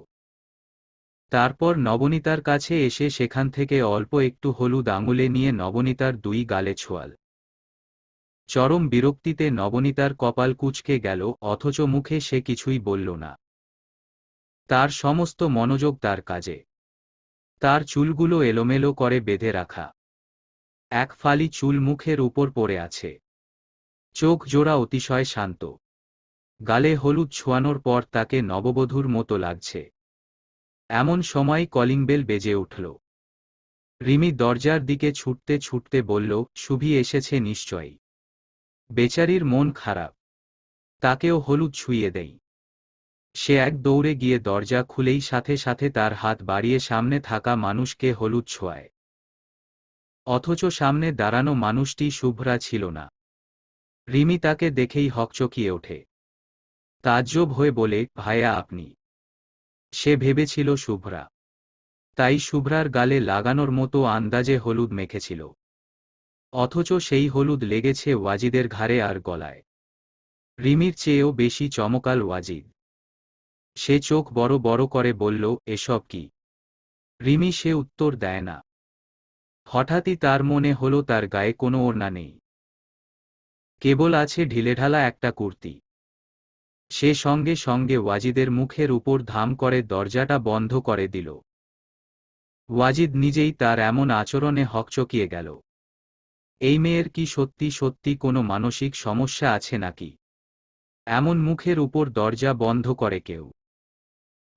তারপর নবনীতার কাছে এসে সেখান থেকে অল্প একটু হলুদ আঙুলে নিয়ে নবনীতার 2 গালে ছোঁয়াল। চরম বিরক্তিতে নবনীতার কপাল কুঁচকে গেল, অথচ মুখে সে কিছুই বলল না। তার সমস্ত মনোযোগ তার কাজে। তার চুলগুলো এলোমেলো করে বেঁধে রাখা। এক ফালি চুল মুখের উপর পড়ে আছে। চোখ জোড়া অতিশয় শান্ত। গালে হলুদ ছোঁয়ানোর পর তাকে নববধূর মতো লাগছে। এমন সময় কলিং বেল বেজে উঠল। রিমি দরজার দিকে ছুটতে ছুটতে বলল, শুভি এসেছে নিশ্চয়ই। বেচারির মন খারাপ, তাকেও হলুদ ছুঁয়ে দেই। সে এক দৌড়ে গিয়ে দরজা খুলেই সাথে সাথে তার হাত বাড়িয়ে সামনে থাকা মানুষকে হলুদ ছোঁয়ায়। অথচ সামনে দাঁড়ানো মানুষটি শুভ্রা ছিল না। রিমি তাকে দেখেই হকচকিয়ে ওঠে। তাজ্জব হয়ে বলে, ভাইয়া আপনি? সে ভেবেছিল শুভ্রা, তাই শুভ্রার গালে লাগানোর মতো আন্দাজে হলুদ মেখেছিল। অথচ সেই হলুদ লেগেছে ওয়াজিদের ঘাড়ে আর গলায়। রিমির চেয়েও বেশি চমকাল ওয়াজিদ। সে চোখ বড় বড় করে বলল, এসব কি? রিমি সে উত্তর দেয় না। হঠাৎই তার মনে হলো তার গায়ে কোনো ওড়না নেই, কেবল আছে ঢিলেঢালা একটা কুর্তি। সে সঙ্গে সঙ্গে ওয়াজিদের মুখের উপর ধাম করে দরজাটা বন্ধ করে দিল। ওয়াজিদ নিজেই তার এমন আচরণে হকচকিয়ে গেল। এই মেয়ের কি সত্যি সত্যি কোনো মানসিক সমস্যা আছে নাকি? এমন মুখের উপর দরজা বন্ধ করে কেউ?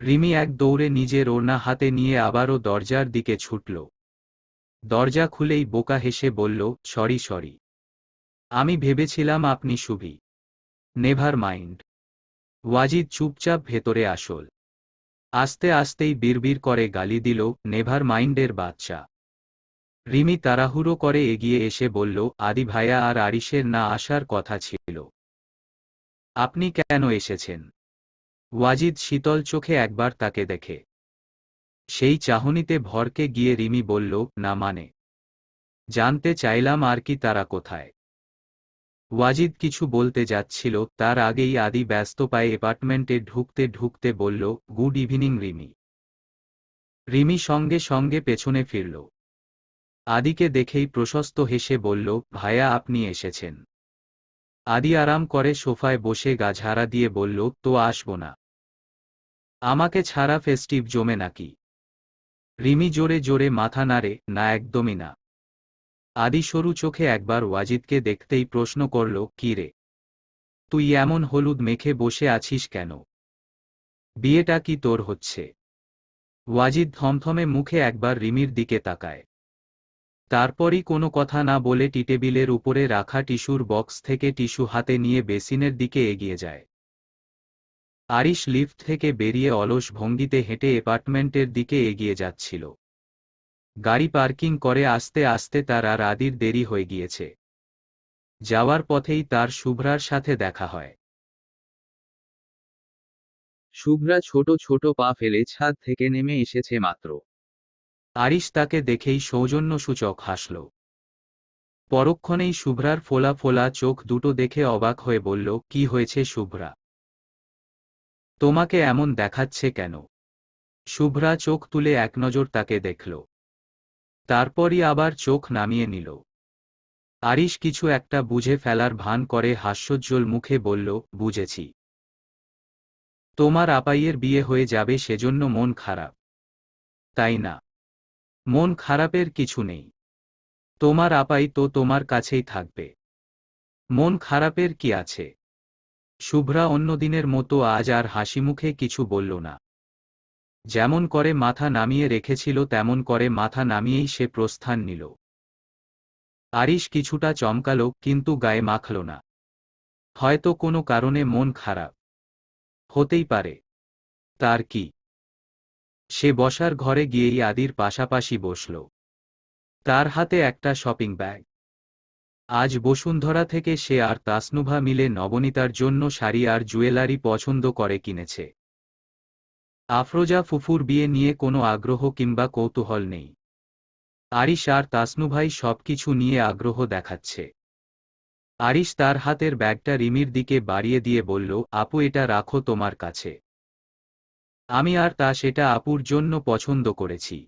রিমি এক দৌড়ে নিজের ওড়না হাতে নিয়ে আবারও দরজার দিকে ছুটল। দরজা খুলেই বোকা হেসে বলল, সরি সরি, আমি ভেবেছিলাম আপনি শুভি। Never mind. ওয়াজিদ চুপচাপ ভেতরে আসল। আস্তে আস্তেই বিড়বিড় করে গালি দিল, নেভার মাইন্ডের বাচ্চা। রিমি তাড়াহুড়ো করে এগিয়ে এসে বলল, আদি ভাইয়া আর আরিশের না আসার কথা ছিল। আপনি কেন এসেছেন? ওয়াজিদ শীতল চোখে একবার তাকে দেখে। সেই চাহনিতে ভরকে গিয়ে রিমি বলল, না মানে, জানতে চাইলাম আর কি তারা কোথায়। ওয়াজিদ কিছু বলতে যাচ্ছিল, তার আগেই আদি ব্যস্ত পায়ে অ্যাপার্টমেন্টে ঢুকতে ঢুকতে বলল, গুড ইভিনিং রিমি। রিমি সঙ্গে সঙ্গে পেছনে ফিরল। আদিকে দেখেই প্রশস্ত হেসে বলল, ভাইয়া আপনি এসেছেন। আদি আরাম করে সোফায় বসে গা ঝাড়া দিয়ে বলল, তো আসব না? আমাকে ছাড়া ফেস্টিভ জমে নাকি? রিমি জোরে জোরে মাথা নাড়ে, না একদমই না। আদি সরু চোখে একবার ওয়াজিদকে দেখতেই প্রশ্ন করল, কি রে, তুই এমন হলুদ মেখে বসে আছিস কেন? বিয়েটা কি তোর হচ্ছে? ওয়াজিদ থমথমে মুখে একবার রিমির দিকে তাকায়। তারপরই কোনো কথা না বলে টেবিলের উপরে রাখা টিস্যুর বক্স থেকে টিস্যু হাতে নিয়ে বেসিনের দিকে এগিয়ে যায়। আরিশ লিফট থেকে বেরিয়ে অলস ভঙ্গিতে হেঁটে অ্যাপার্টমেন্টের দিকে এগিয়ে যাচ্ছিল। গাড়ি পার্কিং করে আস্তে আস্তে তার আর আদির দেরি হয়ে গিয়েছে। যাওয়ার পথেই তার শুভ্রার সাথে দেখা হয়। শুভ্রা ছোট ছোট পা ফেলে ছাদ থেকে নেমে এসেছে মাত্র। আরিশ তাকে দেখেই সৌজন্যসূচক হাসল। পরক্ষণেই শুভ্রার ফোলা ফোলা চোখ দুটো দেখে অবাক হয়ে বলল, কি হয়েছে শুভ্রা? তোমাকে এমন দেখাচ্ছে কেন? শুভ্রা চোখ তুলে একনজর তাকে দেখল। তারপরই আবার চোখ নামিয়ে নিল। আরিশ কিছু একটা বুঝে ফেলার ভান করে হাস্যোজ্জ্বল মুখে বলল, বুঝেছি, তোমার আপাইয়ের বিয়ে হয়ে যাবে সেজন্য মন খারাপ, তাই না? মন খারাপের কিছু নেই, তোমার আপাই তো তোমার কাছেই থাকবে। মন খারাপের কি আছে? শুভ্রা অন্যদিনের মতো আজ আর হাসিমুখে কিছু বলল না। যেমন করে মাথা নামিয়ে রেখেছিল তেমন করে মাথা নামিয়েই সে প্রস্থান নিল। আরিশ কিছুটা চমকালো, কিন্তু গায়ে মাখল না। হয়তো কোনো কারণে মন খারাপ। হতেই পারে। তার কি? সে বসার ঘরে গিয়েই আদির পাশাপাশি বসল। তার হাতে একটা শপিং ব্যাগ। আজ বসুন্ধরা থেকে সে আর তাসনুভা মিলে নবনীতার জন্য শাড়ি আর জুয়েলারি পছন্দ করে কিনেছে। আফরোজা ফুফুর বিয়ে নিয়ে কোনো আগ্রহ কিংবা কৌতূহল নেই। আরিশ আর তাসনুভাই সবকিছু নিয়ে আগ্রহ দেখাচ্ছে। আরিশ তার হাতের ব্যাগটা রিমির দিকে বাড়িয়ে দিয়ে বলল, আপু এটা রাখো তোমার কাছে। আমি আর তা সেটা আপুর জন্য পছন্দ করেছি।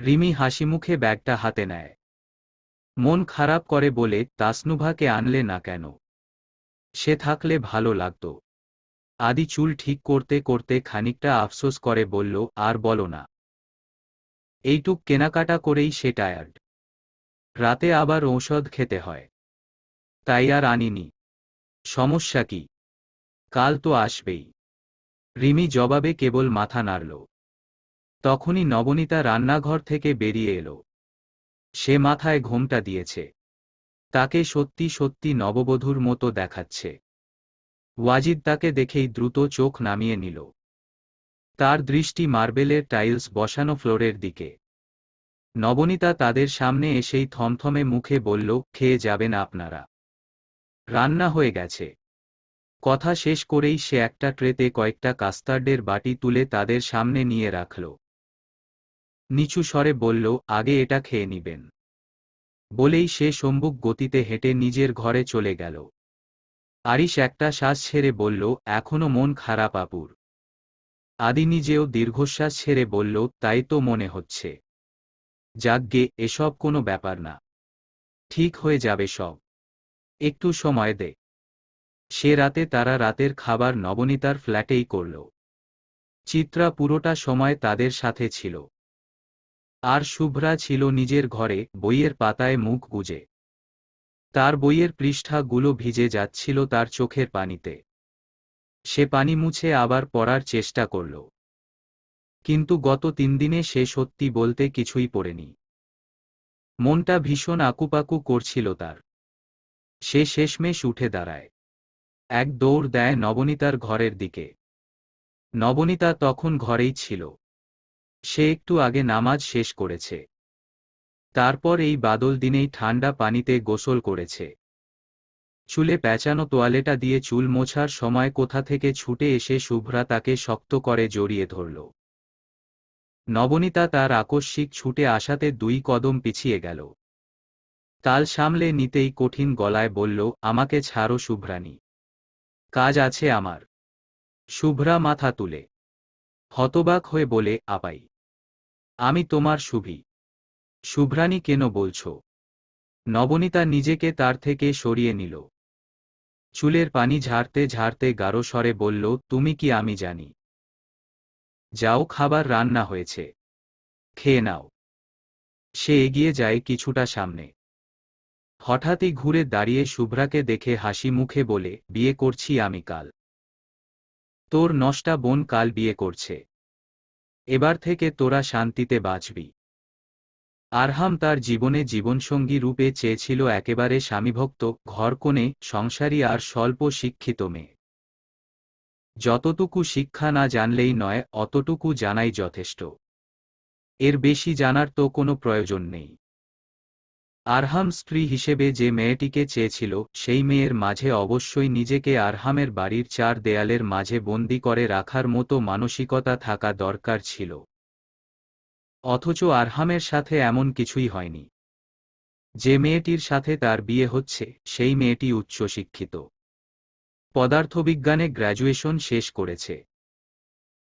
রিমি হাসিমুখে ব্যাগটা হাতে নেয়। মন খারাপ করে বলে, তাসনুভাকে আনলে না কেন? সে থাকলে ভালো লাগত। আদি চুল ঠিক করতে করতে খানিকটা আফসোস করে বলল, আর বলো না, এইটুক কেনাকাটা করেই সে টায়ার্ড। রাতে আবার ঔষধ খেতে হয়, তাই আর আনিনি। সমস্যা কি? কাল তো আসবেই। রিমি জবাবে কেবল মাথা নাড়ল। তখনই নবনীতা রান্নাঘর থেকে বেরিয়ে এলো। সে মাথায় ঘোমটা দিয়েছে। তাকে সত্যি সত্যি নববধূর মতো দেখাচ্ছে। ওয়াজিদ তাকে দেখেই দ্রুত চোখ নামিয়ে নিল। তার দৃষ্টি মার্বেলের টাইলস বসানো ফ্লোরের দিকে। নবনীতা তাদের সামনে এসেই থমথমে মুখে বলল, খেয়ে যাবেন আপনারা? রান্না হয়ে গেছে। কথা শেষ করেই সে একটা ট্রেতে কয়েকটা কাস্টার্ডের বাটি তুলে তাদের সামনে নিয়ে রাখল। নিচু স্বরে বলল, আগে এটা খেয়ে নিবেন। বলেই সে সম্মুখ গতিতে হেঁটে নিজের ঘরে চলে গেল। আরিশ একটা শ্বাস ছেড়ে বলল, এখনো মন খারাপ আপুর? আদি নিজেও দীর্ঘশ্বাস ছেড়ে বলল, তাই তো মনে হচ্ছে। যাকগে, এসব কোনো ব্যাপার না। ঠিক হয়ে যাবে সব। একটু সময় দে। সে রাতে তারা রাতের খাবার নবনীতার ফ্ল্যাটেই করল। চিত্রা পুরোটা সময় তাদের সাথে ছিল। আর শুভ্রা ছিল নিজের ঘরে, বইয়ের পাতায় মুখ গুজে। তার বইয়ের পৃষ্ঠাগুলো ভিজে যাচ্ছিল তার চোখের পানিতে। সে পানি মুছে আবার পড়ার চেষ্টা করল। কিন্তু গত 3 দিনে সে সত্যি বলতে কিছুই পড়েনি। মনটা ভীষণ আকুপাকু করছিল তার। সে শেষমেশ উঠে দাঁড়ায়। এক দৌড় দেয় নবনীতার ঘরের দিকে। নবনীতা তখন ঘরেই ছিল। সে একটু আগে নামাজ শেষ করেছে। তারপর এই বাদল দিনেই ঠান্ডা পানিতে গোসল করেছে। চুলে প্যাঁচানো তোয়ালেটা দিয়ে চুল মোছার সময় কোথা থেকে ছুটে এসে শুভ্রা তাকে শক্ত করে জড়িয়ে ধরল। নবনীতা তার আকস্মিক ছুটে আসাতে 2 কদম পিছিয়ে গেল। তাল সামলে নিতেই কঠিন গলায় বলল, আমাকে ছাড়ো শুভ্রানী। কাজ আছে আমার। শুভ্রা মাথা তুলে হতবাক হয়ে বলে, আপাই, আমি তোমার শুভি। শুভ্রানী কেন বলছো? নবনীতা নিজেকে তার থেকে সরিয়ে নিল। চুলের পানি ঝাড়তে ঝাড়তে গাঢ় স্বরে বলল, তুমি কি আমি জানি? যাও, খাবার রান্না হয়েছে। খেয়ে নাও। সে এগিয়ে যায় কিছুটা সামনে। হঠাৎই ঘুরে দাঁড়িয়ে শুভ্রাকে দেখে হাসি মুখে বলে, বিয়ে করছি আমি কাল। তোর নষ্টা বোন কাল বিয়ে করছে। এবার থেকে তোরা শান্তিতে বাঁচবি। আরহাম তার জীবনে জীবনসঙ্গী রূপে চেয়েছিল একেবারে স্বামীভক্ত, ঘরকনে, সংসারী আর স্বল্প শিক্ষিত মেয়ে। যতটুকু শিক্ষা না জানলেই নয়, অতটুকু জানাই যথেষ্ট। এর বেশি জানার তো কোনো প্রয়োজন নেই। আরহাম স্ত্রী হিসেবে যে মেয়েটিকে চেয়েছিল, সেই মেয়ের মাঝে অবশ্যই নিজেকে আরহামের বাড়ির 4 দেয়ালের মাঝে বন্দি করে রাখার মতো মানসিকতা থাকা দরকার ছিল। অথচ আরহামের সাথে এমন কিছুই হয়নি। যে মেয়েটির সাথে তার বিয়ে হচ্ছে, সেই মেয়েটি উচ্চশিক্ষিত। পদার্থবিজ্ঞানে গ্র্যাজুয়েশন শেষ করেছে।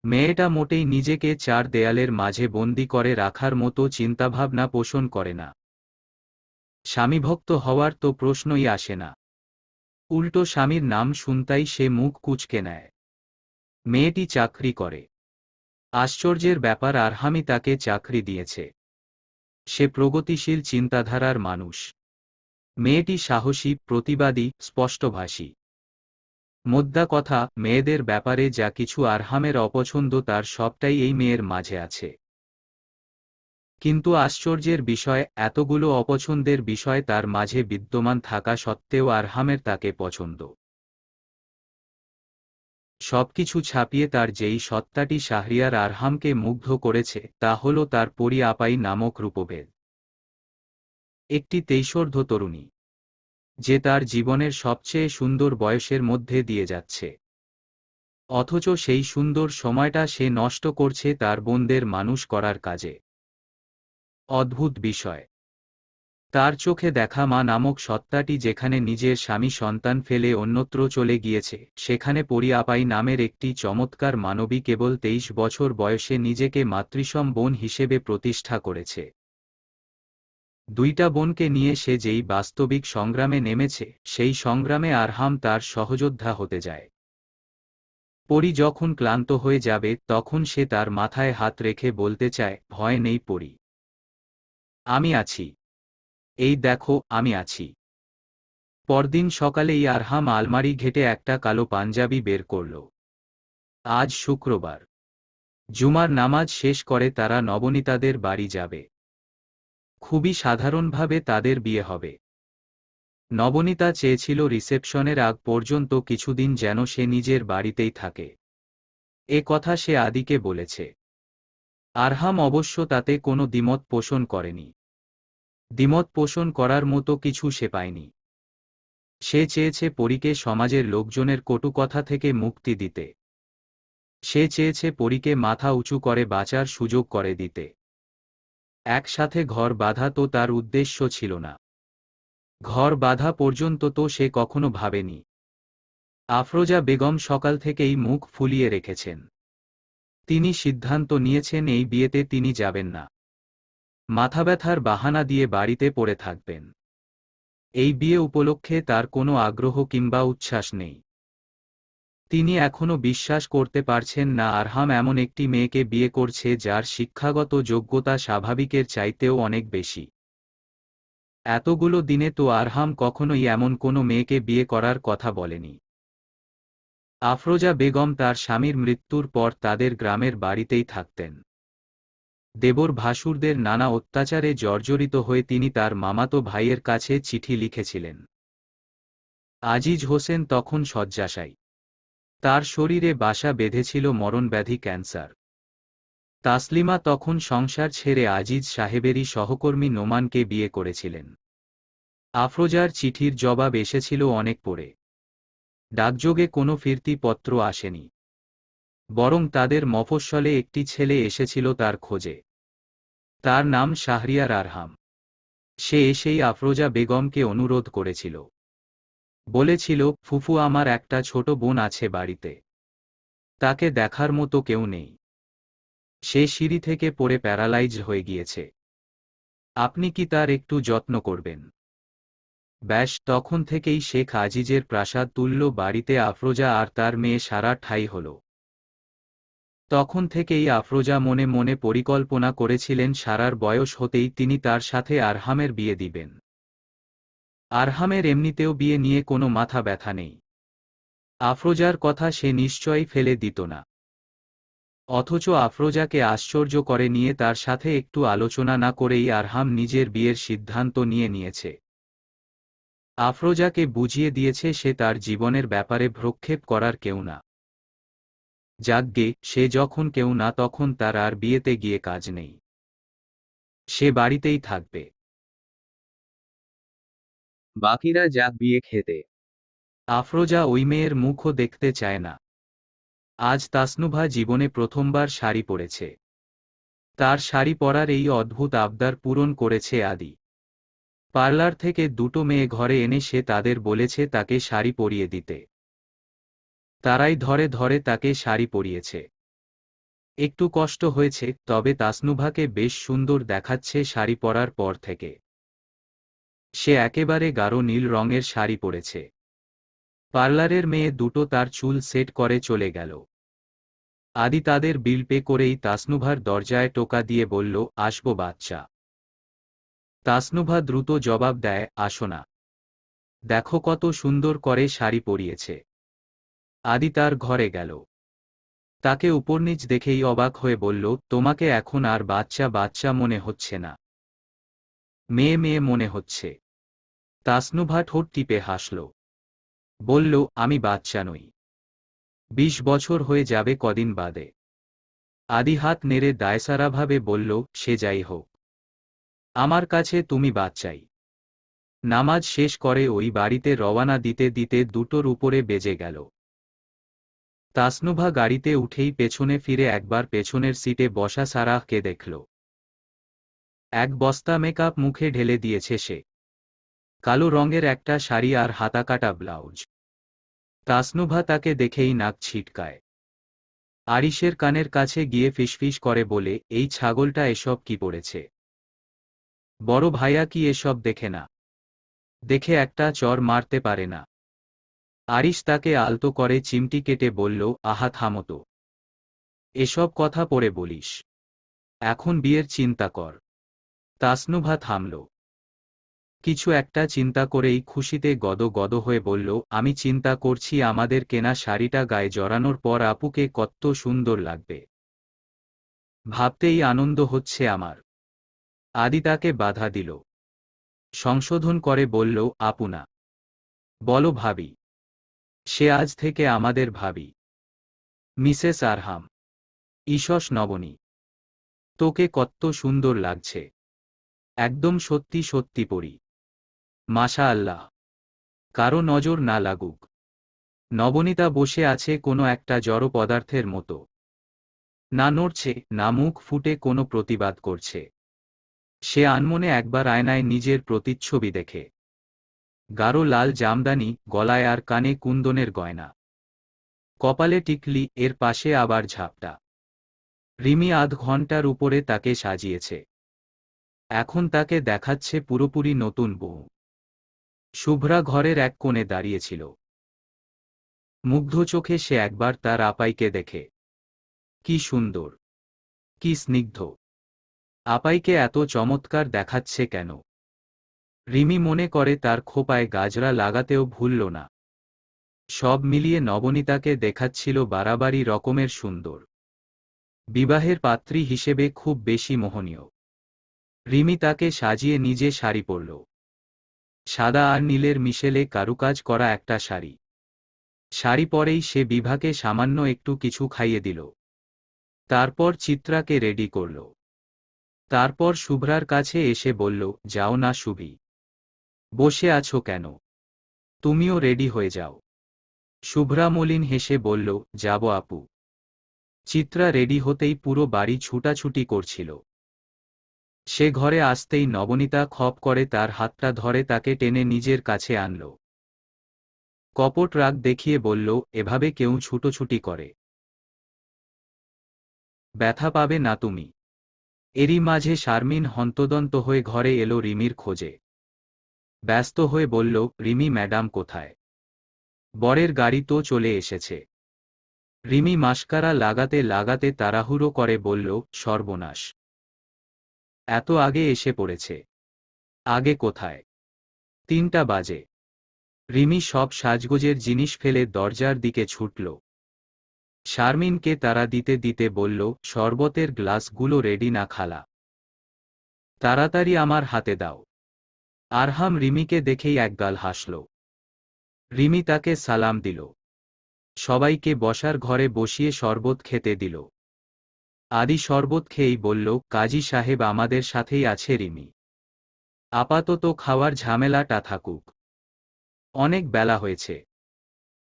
মেয়েটা মোটেই নিজেকে 4 দেয়ালের মাঝে বন্দি করে রাখার মতো চিন্তাভাবনা পোষণ করে না। স্বামীভক্ত হওয়ার তো প্রশ্নই আসে না। উল্টো স্বামীর নাম শুনতাই সে মুখ কুঁচকে নেয়। মেয়েটি চাকরি করে। আশ্চর্যের ব্যাপার, আরহামই তাকে চাকরি দিয়েছে। সে প্রগতিশীল চিন্তাধারার মানুষ। মেয়েটি সাহসী, প্রতিবাদী, স্পষ্টভাষী। মোদ্দা কথা, মেয়েদের ব্যাপারে যা কিছু আরহামের অপছন্দ তার সবটাই এই মেয়ের মাঝে আছে। কিন্তু আশ্চর্যের বিষয়, এতগুলো অপছন্দের বিষয় তার মাঝে বিদ্যমান থাকা সত্ত্বেও আরহামের তাকে পছন্দ। সবকিছু ছাপিয়ে তার যেই সত্তাটি শাহরিয়ার আরহামকে মুগ্ধ করেছে, তা হল তার পরী আপাই নামক রূপভেদ। একটি তেইশোর্ধ্ব তরুণী, যে তার জীবনের সবচেয়ে সুন্দর বয়সের মধ্যে দিয়ে যাচ্ছে। অথচ সেই সুন্দর সময়টা সে নষ্ট করছে তার বোনদের মানুষ করার কাজে। অদ্ভুত বিষয়, তার চোখে দেখা মা নামক সত্তাটি যেখানে নিজের স্বামী সন্তান ফেলে অন্যত্র চলে গিয়েছে, সেখানে পরী আপাই নামের একটি চমৎকার মানবী কেবল 23 বছর বয়সে নিজেকে মাতৃসম বোন হিসেবে প্রতিষ্ঠা করেছে। 2টা বোনকে নিয়ে সে যেই বাস্তবিক সংগ্রামে নেমেছে, সেই সংগ্রামে আরহাম তার সহযোদ্ধা হতে যায়। পরী যখন ক্লান্ত হয়ে যাবে, তখন সে তার মাথায় হাত রেখে বলতে চায়, ভয় নেই পরী, আমি আছি। এই দেখো, আমি আছি। পরদিন সকালেই আরহাম আলমারি ঘেটে একটা কালো পাঞ্জাবি বের করল। আজ শুক্রবার। জুমার নামাজ শেষ করে তারা নবনীতাদের বাড়ি যাবে। খুবই সাধারণভাবে তাদের বিয়ে হবে। নবনীতা চেয়েছিল রিসেপশনের আগ পর্যন্ত কিছুদিন যেন সে নিজের বাড়িতেই থাকে। এ কথা সে আদিকে বলেছে। আরহাম অবশ্য তাতে কোনো দ্বিমত পোষণ করেনি। দ্বিমত পোষণ করার মতো কিছু সে পায়নি। সে চেয়েছে পরীকে সমাজের লোকজনের কটু কথা থেকে মুক্তি দিতে। সে চেয়েছে পরীকে মাথা উঁচু করে বাঁচার সুযোগ করে দিতে। একসাথে ঘর বাঁধা তো তার উদ্দেশ্য ছিল না। ঘর বাঁধা পর্যন্ত তো সে কখনো ভাবেনি। আফরোজা বেগম সকাল থেকেই মুখ ফুলিয়ে রেখেছেন। তিনি সিদ্ধান্ত নিয়েছেন এই বিয়েতে তিনি যাবেন না। মাথা ব্যথার বাহানা দিয়ে বাড়িতে পড়ে থাকবেন। এই বিয়ে উপলক্ষে তার কোনো আগ্রহ কিংবা উচ্ছ্বাস নেই। তিনি এখনো বিশ্বাস করতে পারছেন না আরহাম এমন একটি মেয়েকে বিয়ে করছে যার শিক্ষাগত যোগ্যতা স্বাভাবিকের চাইতেও অনেক বেশি। এতগুলো দিনে তো আরহাম কখনোই এমন কোনো মেয়েকে বিয়ে করার কথা বলেনি। আফরোজা বেগম তার স্বামীর মৃত্যুর পর তাদের গ্রামের বাড়িতেই থাকতেন। দেবর ভাসুরদের নানা অত্যাচারে জর্জরিত হয়ে তিনি তার মামাতো ভাইয়ের কাছে চিঠি লিখেছিলেন। আজিজ হোসেন তখন শয্যাশায়ী। তার শরীরে বাসা বেঁধেছিল মরণব্যাধি ক্যান্সার। তাসলিমা তখন সংসার ছেড়ে আজিজ সাহেবেরই সহকর্মী নোমানকে বিয়ে করেছিলেন। আফরোজার চিঠির জবাব এসেছিল অনেক পরে। ডাকযোগে কোনো ফিরতি পত্র আসেনি। বরং তাদের মফস্বলে একটি ছেলে এসেছিল তার খোঁজে। তার নাম শাহরিয়ার আরহাম। সে এসেই আফরোজা বেগমকে অনুরোধ করেছিল। বলেছিল, ফুফু, আমার একটা ছোট বোন আছে বাড়িতে। তাকে দেখার মতো কেউ নেই। সে সিঁড়ি থেকে পড়ে প্যারালাইজড হয়ে গিয়েছে। আপনি কি তার একটু যত্ন করবেন? ব্যাস, তখন থেকেই শেখ আজিজের প্রাসাদ তুল্য বাড়িতে আফরোজা আর তার মেয়ে সারা ঠাঁই হল। তখন থেকেই আফরোজা মনে মনে পরিকল্পনা করেছিলেন সারার বয়স হতেই তিনি তার সাথে আরহামের বিয়ে দিবেন। আরহামের এমনিতেও বিয়ে নিয়ে কোনো মাথা ব্যথা নেই। আফরোজার কথা সে নিশ্চয়ই ফেলে দিত না। অথচ আফরোজাকে আশ্চর্য করে নিয়ে তার সাথে একটু আলোচনা না করেই আরহাম নিজের বিয়ের সিদ্ধান্ত নিয়েছে। আফরোজাকে বুঝিয়ে দিয়েছে সে তার জীবনের ব্যাপারে ভ্রুক্ষেপ করার কেউ না। যাকগে, সে যখন কেউ না তখন তার আর বিয়েতে গিয়ে কাজ নেই। সে বাড়িতেই থাকবে। বাকিরা যাক বিয়ে খেতে। আফরোজা ওই মেয়ের মুখও দেখতে চায় না। আজ তাসনুভা জীবনে প্রথমবার শাড়ি পরেছে। তার শাড়ি পরার এই অদ্ভুত আবদার পূরণ করেছে আদি। পার্লার থেকে দুটো মেয়ে ঘরে এনে সে তাদের বলেছে তাকে শাড়ি পরিয়ে দিতে। তারাই ধরে ধরে তাকে শাড়ি পরিয়েছে। একটু কষ্ট হয়েছে, তবে তাসনুভাকে বেশ সুন্দর দেখাচ্ছে শাড়ি পরার পর থেকে। সে একেবারে গাঢ় নীল রঙের শাড়ি পরেছে। পার্লারের মেয়ে দুটো তার চুল সেট করে চলে গেল। আদি তাদের বিল পে করেই তাসনুভার দরজায় টোকা দিয়ে বলল, আসবো বাচ্চা। তাসনুভা দ্রুত জবাব দেয়, আসো না। দেখো কত সুন্দর করে শাড়ি পরিয়েছে। আদি তার ঘরে গেল। তাকে উপরনিচ দেখেই অবাক হয়ে বলল, তোমাকে এখন আর বাচ্চা বাচ্চা মনে হচ্ছে না, মেয়ে মেয়ে মনে হচ্ছে। তাসনুভা ঠোঁট টিপে হাসল। বলল, আমি বাচ্চা নই। 20 বছর হয়ে যাবে কদিন বাদে। আদি হাত নেড়ে দায়সারাভাবে বলল, সে যাই হোক, আমার কাছে তুমি বাচ্চাই। নামাজ শেষ করে ওই বাড়িতে রওয়ানা দিতে দিতে দুটোর উপরে বেজে গেল। তাসনুভা গাড়িতে উঠেই পেছনে ফিরে একবার পেছনের সিটে বসা সারাহকে দেখল। এক বস্তা মেকআপ মুখে ঢেলে দিয়েছে সে। কালো রঙের একটা শাড়ি আর হাতাকাটা ব্লাউজ। তাসনুভা তাকে দেখেই নাক ছিটকায়। আরিশের কানের কাছে গিয়ে ফিসফিস করে বলে, এই ছাগলটা এসব কি পড়েছে? বড় ভাইয়া কি এসব দেখে না? দেখে একটা চর মারতে পারে না? আরিশ তাকে আলতো করে চিমটি কেটে বলল, আহা থামো তো। এসব কথা পরে বলিস। এখন বিয়ের চিন্তা কর। তাসনুভা থামল। কিছু একটা চিন্তা করেই খুশিতে গদ গদ হয়ে বলল, আমি চিন্তা করছি আমাদের কেনা শাড়িটা গায়ে জড়ানোর পর আপুকে কত সুন্দর লাগবে। ভাবতেই আনন্দ হচ্ছে আমার। আদি তাকে বাধা দিল। সংশোধন করে বলল, আপু না। বলো ভাবি, সে আজ থেকে আমাদের ভাবি। মিসেস আরহাম, ঈষৎ নবনী, তোকে কত্ত সুন্দর লাগছে, একদম সত্যি সত্যি পরি। মাশা আল্লাহ, কারো নজর না লাগুক। নবনীতা বসে আছে কোনো একটা জড় পদার্থের মতো, না নড়ছে না মুখ ফুটে কোনো প্রতিবাদ করছে। সে আনমনে একবার আয়নায় নিজের প্রতিচ্ছবি দেখে। গাঢ় লাল জামদানি, গলায় আর কানে কুন্দনের গয়না, কপালে টিকলি, এর পাশে আবার ঝাপটা। রিমি আধ ঘন্টার উপরে তাকে সাজিয়েছে, এখন তাকে দেখাচ্ছে পুরোপুরি নতুন বউ। শুভ্রা ঘরের এক কোণে দাঁড়িয়েছিল, মুগ্ধ চোখে সে একবার তার আপাইকে দেখে। কি সুন্দর, কি স্নিগ্ধ! আপাইকে এত চমৎকার দেখাচ্ছে কেন? রিমি মনে করে তার খোপায় গাজরা লাগাতেও ভুলল না। সব মিলিয়ে নবনীতাকে দেখাচ্ছিল বাড়াবাড়ি রকমের সুন্দর, বিবাহের পাত্রী হিসেবে খুব বেশি মোহনীয়। রিমি তাকে সাজিয়ে নিজে শাড়ি পরল, সাদা আর নীলের মিশেলে কারুকাজ করা একটা শাড়ি। শাড়ি পরেই সে বিভাকে সামান্য একটু কিছু খাইয়ে দিল। তারপর চিত্রাকে রেডি করল। তারপর শুভ্রার কাছে এসে বলল, যাও না শুভি, বসে আছো কেন? তুমিও রেডি হয়ে যাও। শুভ্রা মলিন হেসে বলল, যাব আপু। চিত্রা রেডি হতেই পুরো বাড়ি ছুটাছুটি করছিল। সে ঘরে আসতেই নবনীতা খপ করে তার হাতটা ধরে তাকে টেনে নিজের কাছে আনল। কপট রাগ দেখিয়ে বলল, এভাবে কেউ ছুটোছুটি করে? ব্যথা পাবে না তুমি। এরই মাঝে শারমিন হন্তদন্ত হয়ে ঘরে এলো রিমির খোঁজে। ব্যস্ত হয়ে বলল, রিমি ম্যাডাম কোথায়? বরের গাড়ি তো চলে এসেছে। রিমি মাস্কারা লাগাতে লাগাতে তাড়াহুড়ো করে বলল, সর্বনাশ, এত আগে এসে পড়েছে। আগে কোথায়? 3টা বাজে। রিমি সব সাজগোজের জিনিস ফেলে দরজার দিকে ছুটল। শারমিনকে তাড়া দিতে দিতে বলল, শরবতের গ্লাসগুলো রেডি না খালা? তাড়াতাড়ি আমার হাতে দাও। আরহাম রিমিকে দেখেই একগাল হাসল। রিমি তাকে সালাম দিল, সবাইকে বসার ঘরে বসিয়ে শরবত খেতে দিল। আদি শরবত খেয়েই বলল, কাজী সাহেব আমাদের সাথেই আছে রিমি, আপাতত খাওয়ার ঝামেলাটা থাকুক। অনেক বেলা হয়েছে,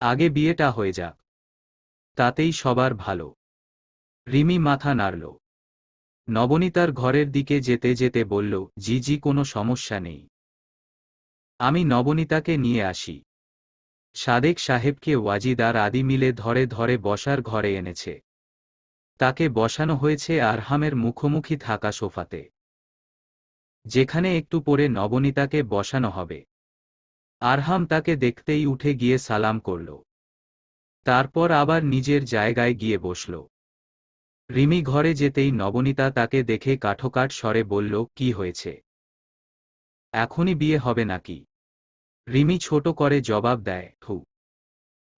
আগে বিয়েটা হয়ে যাক, তাতেই সবার ভালো। রিমি মাথা নাড়ল। নবনীতার ঘরের দিকে যেতে যেতে বলল, জি জি, কোনো সমস্যা নেই, আমি নবনীতাকে নিয়ে আসি। সাদেক সাহেবকে ওয়াজিদ আর আদি মিলে ধরে ধরে বসার ঘরে এনেছে। তাকে বসানো হয়েছে আরহামের মুখোমুখি থাকা সোফাতে, যেখানে একটু পরে নবনীতাকে বসানো হবে। আরহাম তাকে দেখতেই উঠে গিয়ে সালাম করল, তারপর আবার নিজের জায়গায় গিয়ে বসল। রিমি ঘরে যেতেই নবনীতা তাকে দেখে কাঠোকাঠ স্বরে বলল, কি হয়েছে? এখনই বিয়ে হবে নাকি? রিমি ছোট করে জবাব দেয়, হু।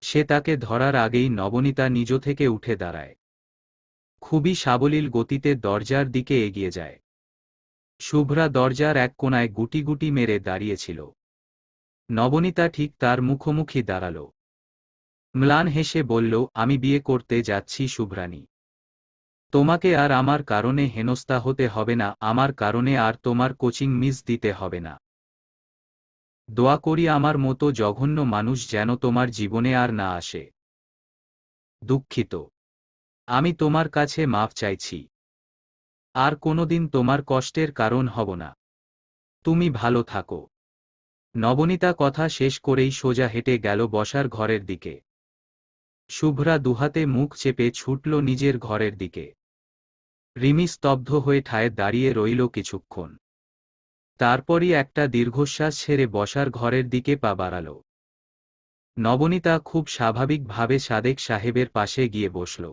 সে তাকে ধরার আগেই নবনীতা নিজ থেকে উঠে দাঁড়ায়, খুবই সাবলীল গতিতে দরজার দিকে এগিয়ে যায়। শুভ্রা দরজার এক কোণায় গুটি গুটি মেরে দাঁড়িয়েছিল। নবনীতা ঠিক তার মুখোমুখি দাঁড়াল। ম্লান হেসে বলল, আমি বিয়ে করতে যাচ্ছি শুভ্রানী। তোমাকে আর আমার কারণে হেনস্থা হতে হবে না, আমার কারণে আর তোমার কোচিং মিস দিতে হবে না। দোয়া করি আমার মতো জঘন্য মানুষ যেন তোমার জীবনে আর না আসে। দুঃখিত, আমি তোমার কাছে মাফ চাইছি। আর কোনোদিন তোমার কষ্টের কারণ হব না। তুমি ভালো থাকো। নবনীতা কথা শেষ করেই সোজা হেঁটে গেল বসার ঘরের দিকে। শুভ্রা দুহাতে মুখ চেপে ছুটল নিজের ঘরের দিকে। রিমি স্তব্ধ হয়ে ঠায় দাঁড়িয়ে রইল কিছুক্ষণ। তারপরই একটা দীর্ঘশ্বাস ছেড়ে বসার ঘরের দিকে পা বাড়াল। নবনীতা খুব স্বাভাবিকভাবে সাদেক সাহেবের পাশে গিয়ে বসল।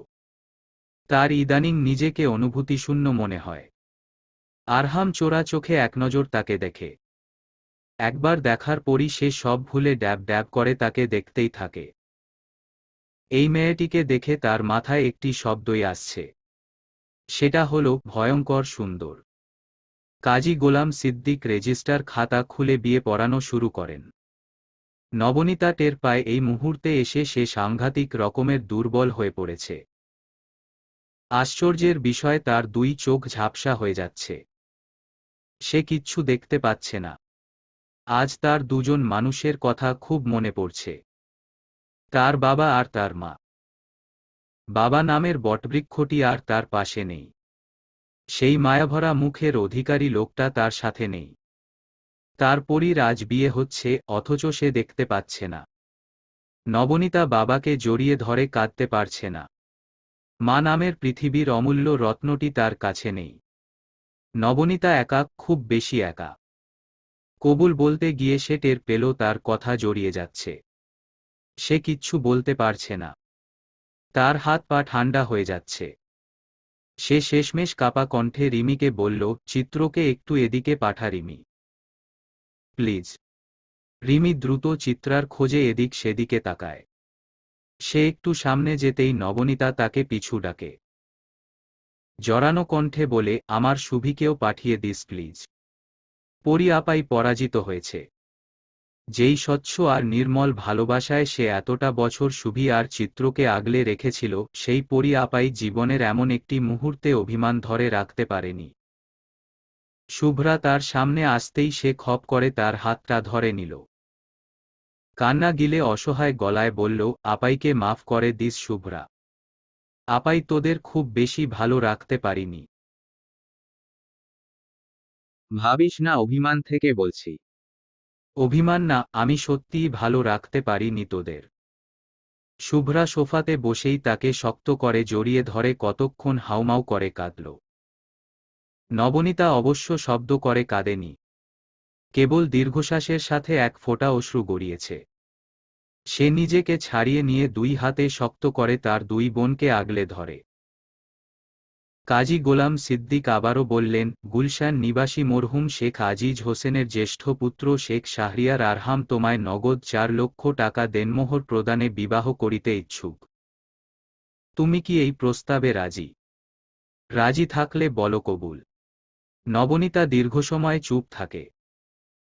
তার ইদানিং নিজেকে অনুভূতিশূন্য মনে হয়। আরহাম চোরা চোখে একনজর তাকে দেখে। একবার দেখার পরই সে সব ভুলে ড্যাব ড্যাব করে তাকে দেখতেই থাকে। এই মেয়েটিকে দেখে তার মাথায় একটি শব্দই আসছে, সেটা হলো ভয়ঙ্কর সুন্দর। কাজী গোলাম সিদ্দিক রেজিস্টার খাতা খুলে বিয়ে পড়ানো শুরু করেন। নবনীতা টের পায় এই মুহূর্তে এসে সে সাংঘাতিক রকমের দুর্বল হয়ে পড়েছে। আশ্চর্যের বিষয় তার দুই চোখ ঝাপসা হয়ে যাচ্ছে। সে কিচ্ছু দেখতে পাচ্ছে না। আজ তার দুজন মানুষের কথা খুব মনে পড়ছে, তার বাবা আর তার মা। বাবা নামের বটবৃক্ষটি আর তার পাশে নেই। সেই মায়াভরা মুখের অধিকারী লোকটা তার সাথে নেই। তার পরীর আজ বিয়ে হচ্ছে, অথচ সে দেখতে পাচ্ছে না। নবনীতা বাবাকে জড়িয়ে ধরে কাঁদতে পারছে না। মা নামের পৃথিবীর অমূল্য রত্নটি তার কাছে নেই। নবনীতা একা, খুব বেশি একা। কবুল বলতে গিয়ে সে টের পেল তার কথা জড়িয়ে যাচ্ছে। সে কিচ্ছু বলতে পারছে না। তার হাত পা ঠান্ডা হয়ে যাচ্ছে। সে শেষমেশ কাপা কণ্ঠে রিমিকে বলল, চিত্রকে একটু এদিকে পাঠা রিমি, প্লিজ। রিমি দ্রুত চিত্রার খোঁজে এদিক সেদিকে তাকায়। সে একটু সামনে যেতেই নবনীতা তাকে পিছু ডাকে। জড়ানো কণ্ঠে বলে, আমার শুভিকেও পাঠিয়ে দিস প্লিজ। পরি আপাই পরাজিত হয়েছে। যেই স্বচ্ছ আর নির্মল ভালোবাসায় সে এতটা বছর শুভি আর চিত্রকে আগলে রেখেছিল, সেই পরি আপাই জীবনের এমন একটি মুহূর্তে অভিমান ধরে রাখতে পারেনি। শুভ্রা তার সামনে আসতেই সে খপ করে তার হাতটা ধরে নিল। কান্না গিলে অসহায় গলায় বলল, আপাইকে মাফ করে দিস শুভ্রা। আপাই তোদের খুব বেশি ভালো রাখতে পারিনি। ভাবিস না অভিমান থেকে বলছি। অভিমান না, আমি সত্যিই ভালো রাখতে পারিনি তোদের। শুভ্রা সোফাতে বসেই তাকে শক্ত করে জড়িয়ে ধরে কতক্ষণ হাউমাউ করে কাঁদল। নবনীতা অবশ্য শব্দ করে কাঁদেনি, কেবল দীর্ঘশ্বাসের সাথে এক ফোঁটা অশ্রু গড়িয়েছে। সে নিজেকে ছাড়িয়ে নিয়ে দুই হাতে শক্ত করে তার দুই বোনকে আগলে ধরে। কাজী গোলাম সিদ্দিক আবারও বললেন, গুলশান নিবাসী মরহুম শেখ আজিজ হোসেনের জ্যেষ্ঠ পুত্র শেখ শাহরিয়ার আরহাম তোমায় নগদ 4 লক্ষ টাকা দেনমোহর প্রদানে বিবাহ করিতে ইচ্ছুক। তুমি কি এই প্রস্তাবে রাজি? রাজি থাকলে বলো কবুল। নবনীতা দীর্ঘসময় চুপ থাকে।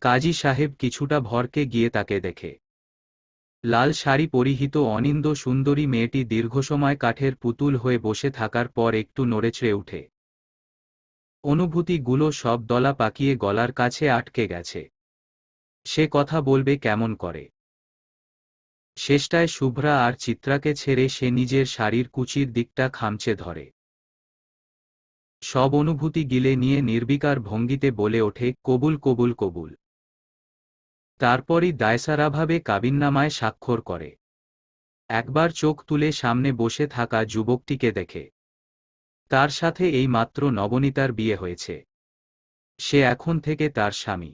কাজী সাহেব কিছুটা ভরকে গিয়ে তাকে দেখে। লাল শাড়ি পরিহিত অনিন্দ সুন্দরী মেয়েটি দীর্ঘসময় কাঠের পুতুল হয়ে বসে থাকার পর একটু নড়েচড়ে উঠে। অনুভূতিগুলো সব দলা পাকিয়ে গলার কাছে আটকে গেছে। সে কথা বলবে কেমন করে? শেষটায় শুভ্রা আর চিত্রাকে ছেড়ে সে নিজের শাড়ির কুচির দিকটা খামচে ধরে। সব অনুভূতি গিলে নিয়ে নির্বিকার ভঙ্গিতে বলে ওঠে, কবুল কবুল কবুল। তারপরই দায়সারাভাবে কাবিননামায় স্বাক্ষর করে। একবার চোখ তুলে সামনে বসে থাকা যুবকটিকে দেখে। তার সাথে এই মাত্র নবনীতার বিয়ে হয়েছে। সে এখন থেকে তার স্বামী।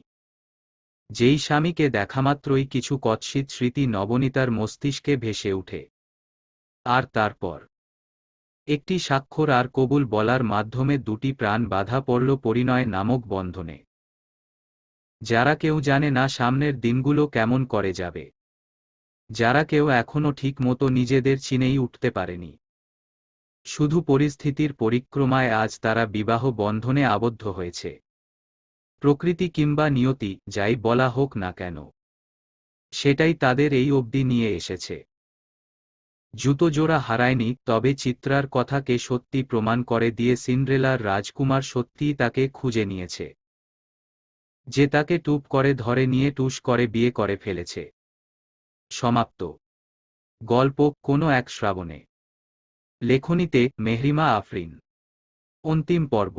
যেই স্বামীকে দেখামাত্রই কিছু কৎসিত স্মৃতি নবনীতার মস্তিষ্কে ভেসে উঠে। আর তারপর একটি স্বাক্ষর আর কবুল বলার মাধ্যমে দুটি প্রাণ বাধা পড়ল পরিণয় নামক বন্ধনে। যারা কেউ জানে না সামনের দিনগুলো কেমন করে যাবে। যারা কেউ এখনো ঠিক মতো নিজেদের চিনেই উঠতে পারেনি। শুধু পরিস্থিতির পরিক্রমায় আজ তারা বিবাহ বন্ধনে আবদ্ধ হয়েছে। প্রকৃতি কিংবা নিয়তি যাই বলা হোক না কেন, সেটাই তাদের এই অবধি নিয়ে এসেছে। জুতো জোড়া হারায়নি, তবে চিত্রার কথাকে সত্যি প্রমাণ করে দিয়ে সিন্ড্রেলার রাজকুমার সত্যিই তাকে খুঁজে নিয়েছে। যে তাকে টুপ করে ধরে নিয়ে টুস করে বিয়ে করে ফেলেছে। সমাপ্ত। গল্প কোনো এক শ্রাবণে। লেখনীতে মেহরিমা আফরিন। অন্তিম পর্ব।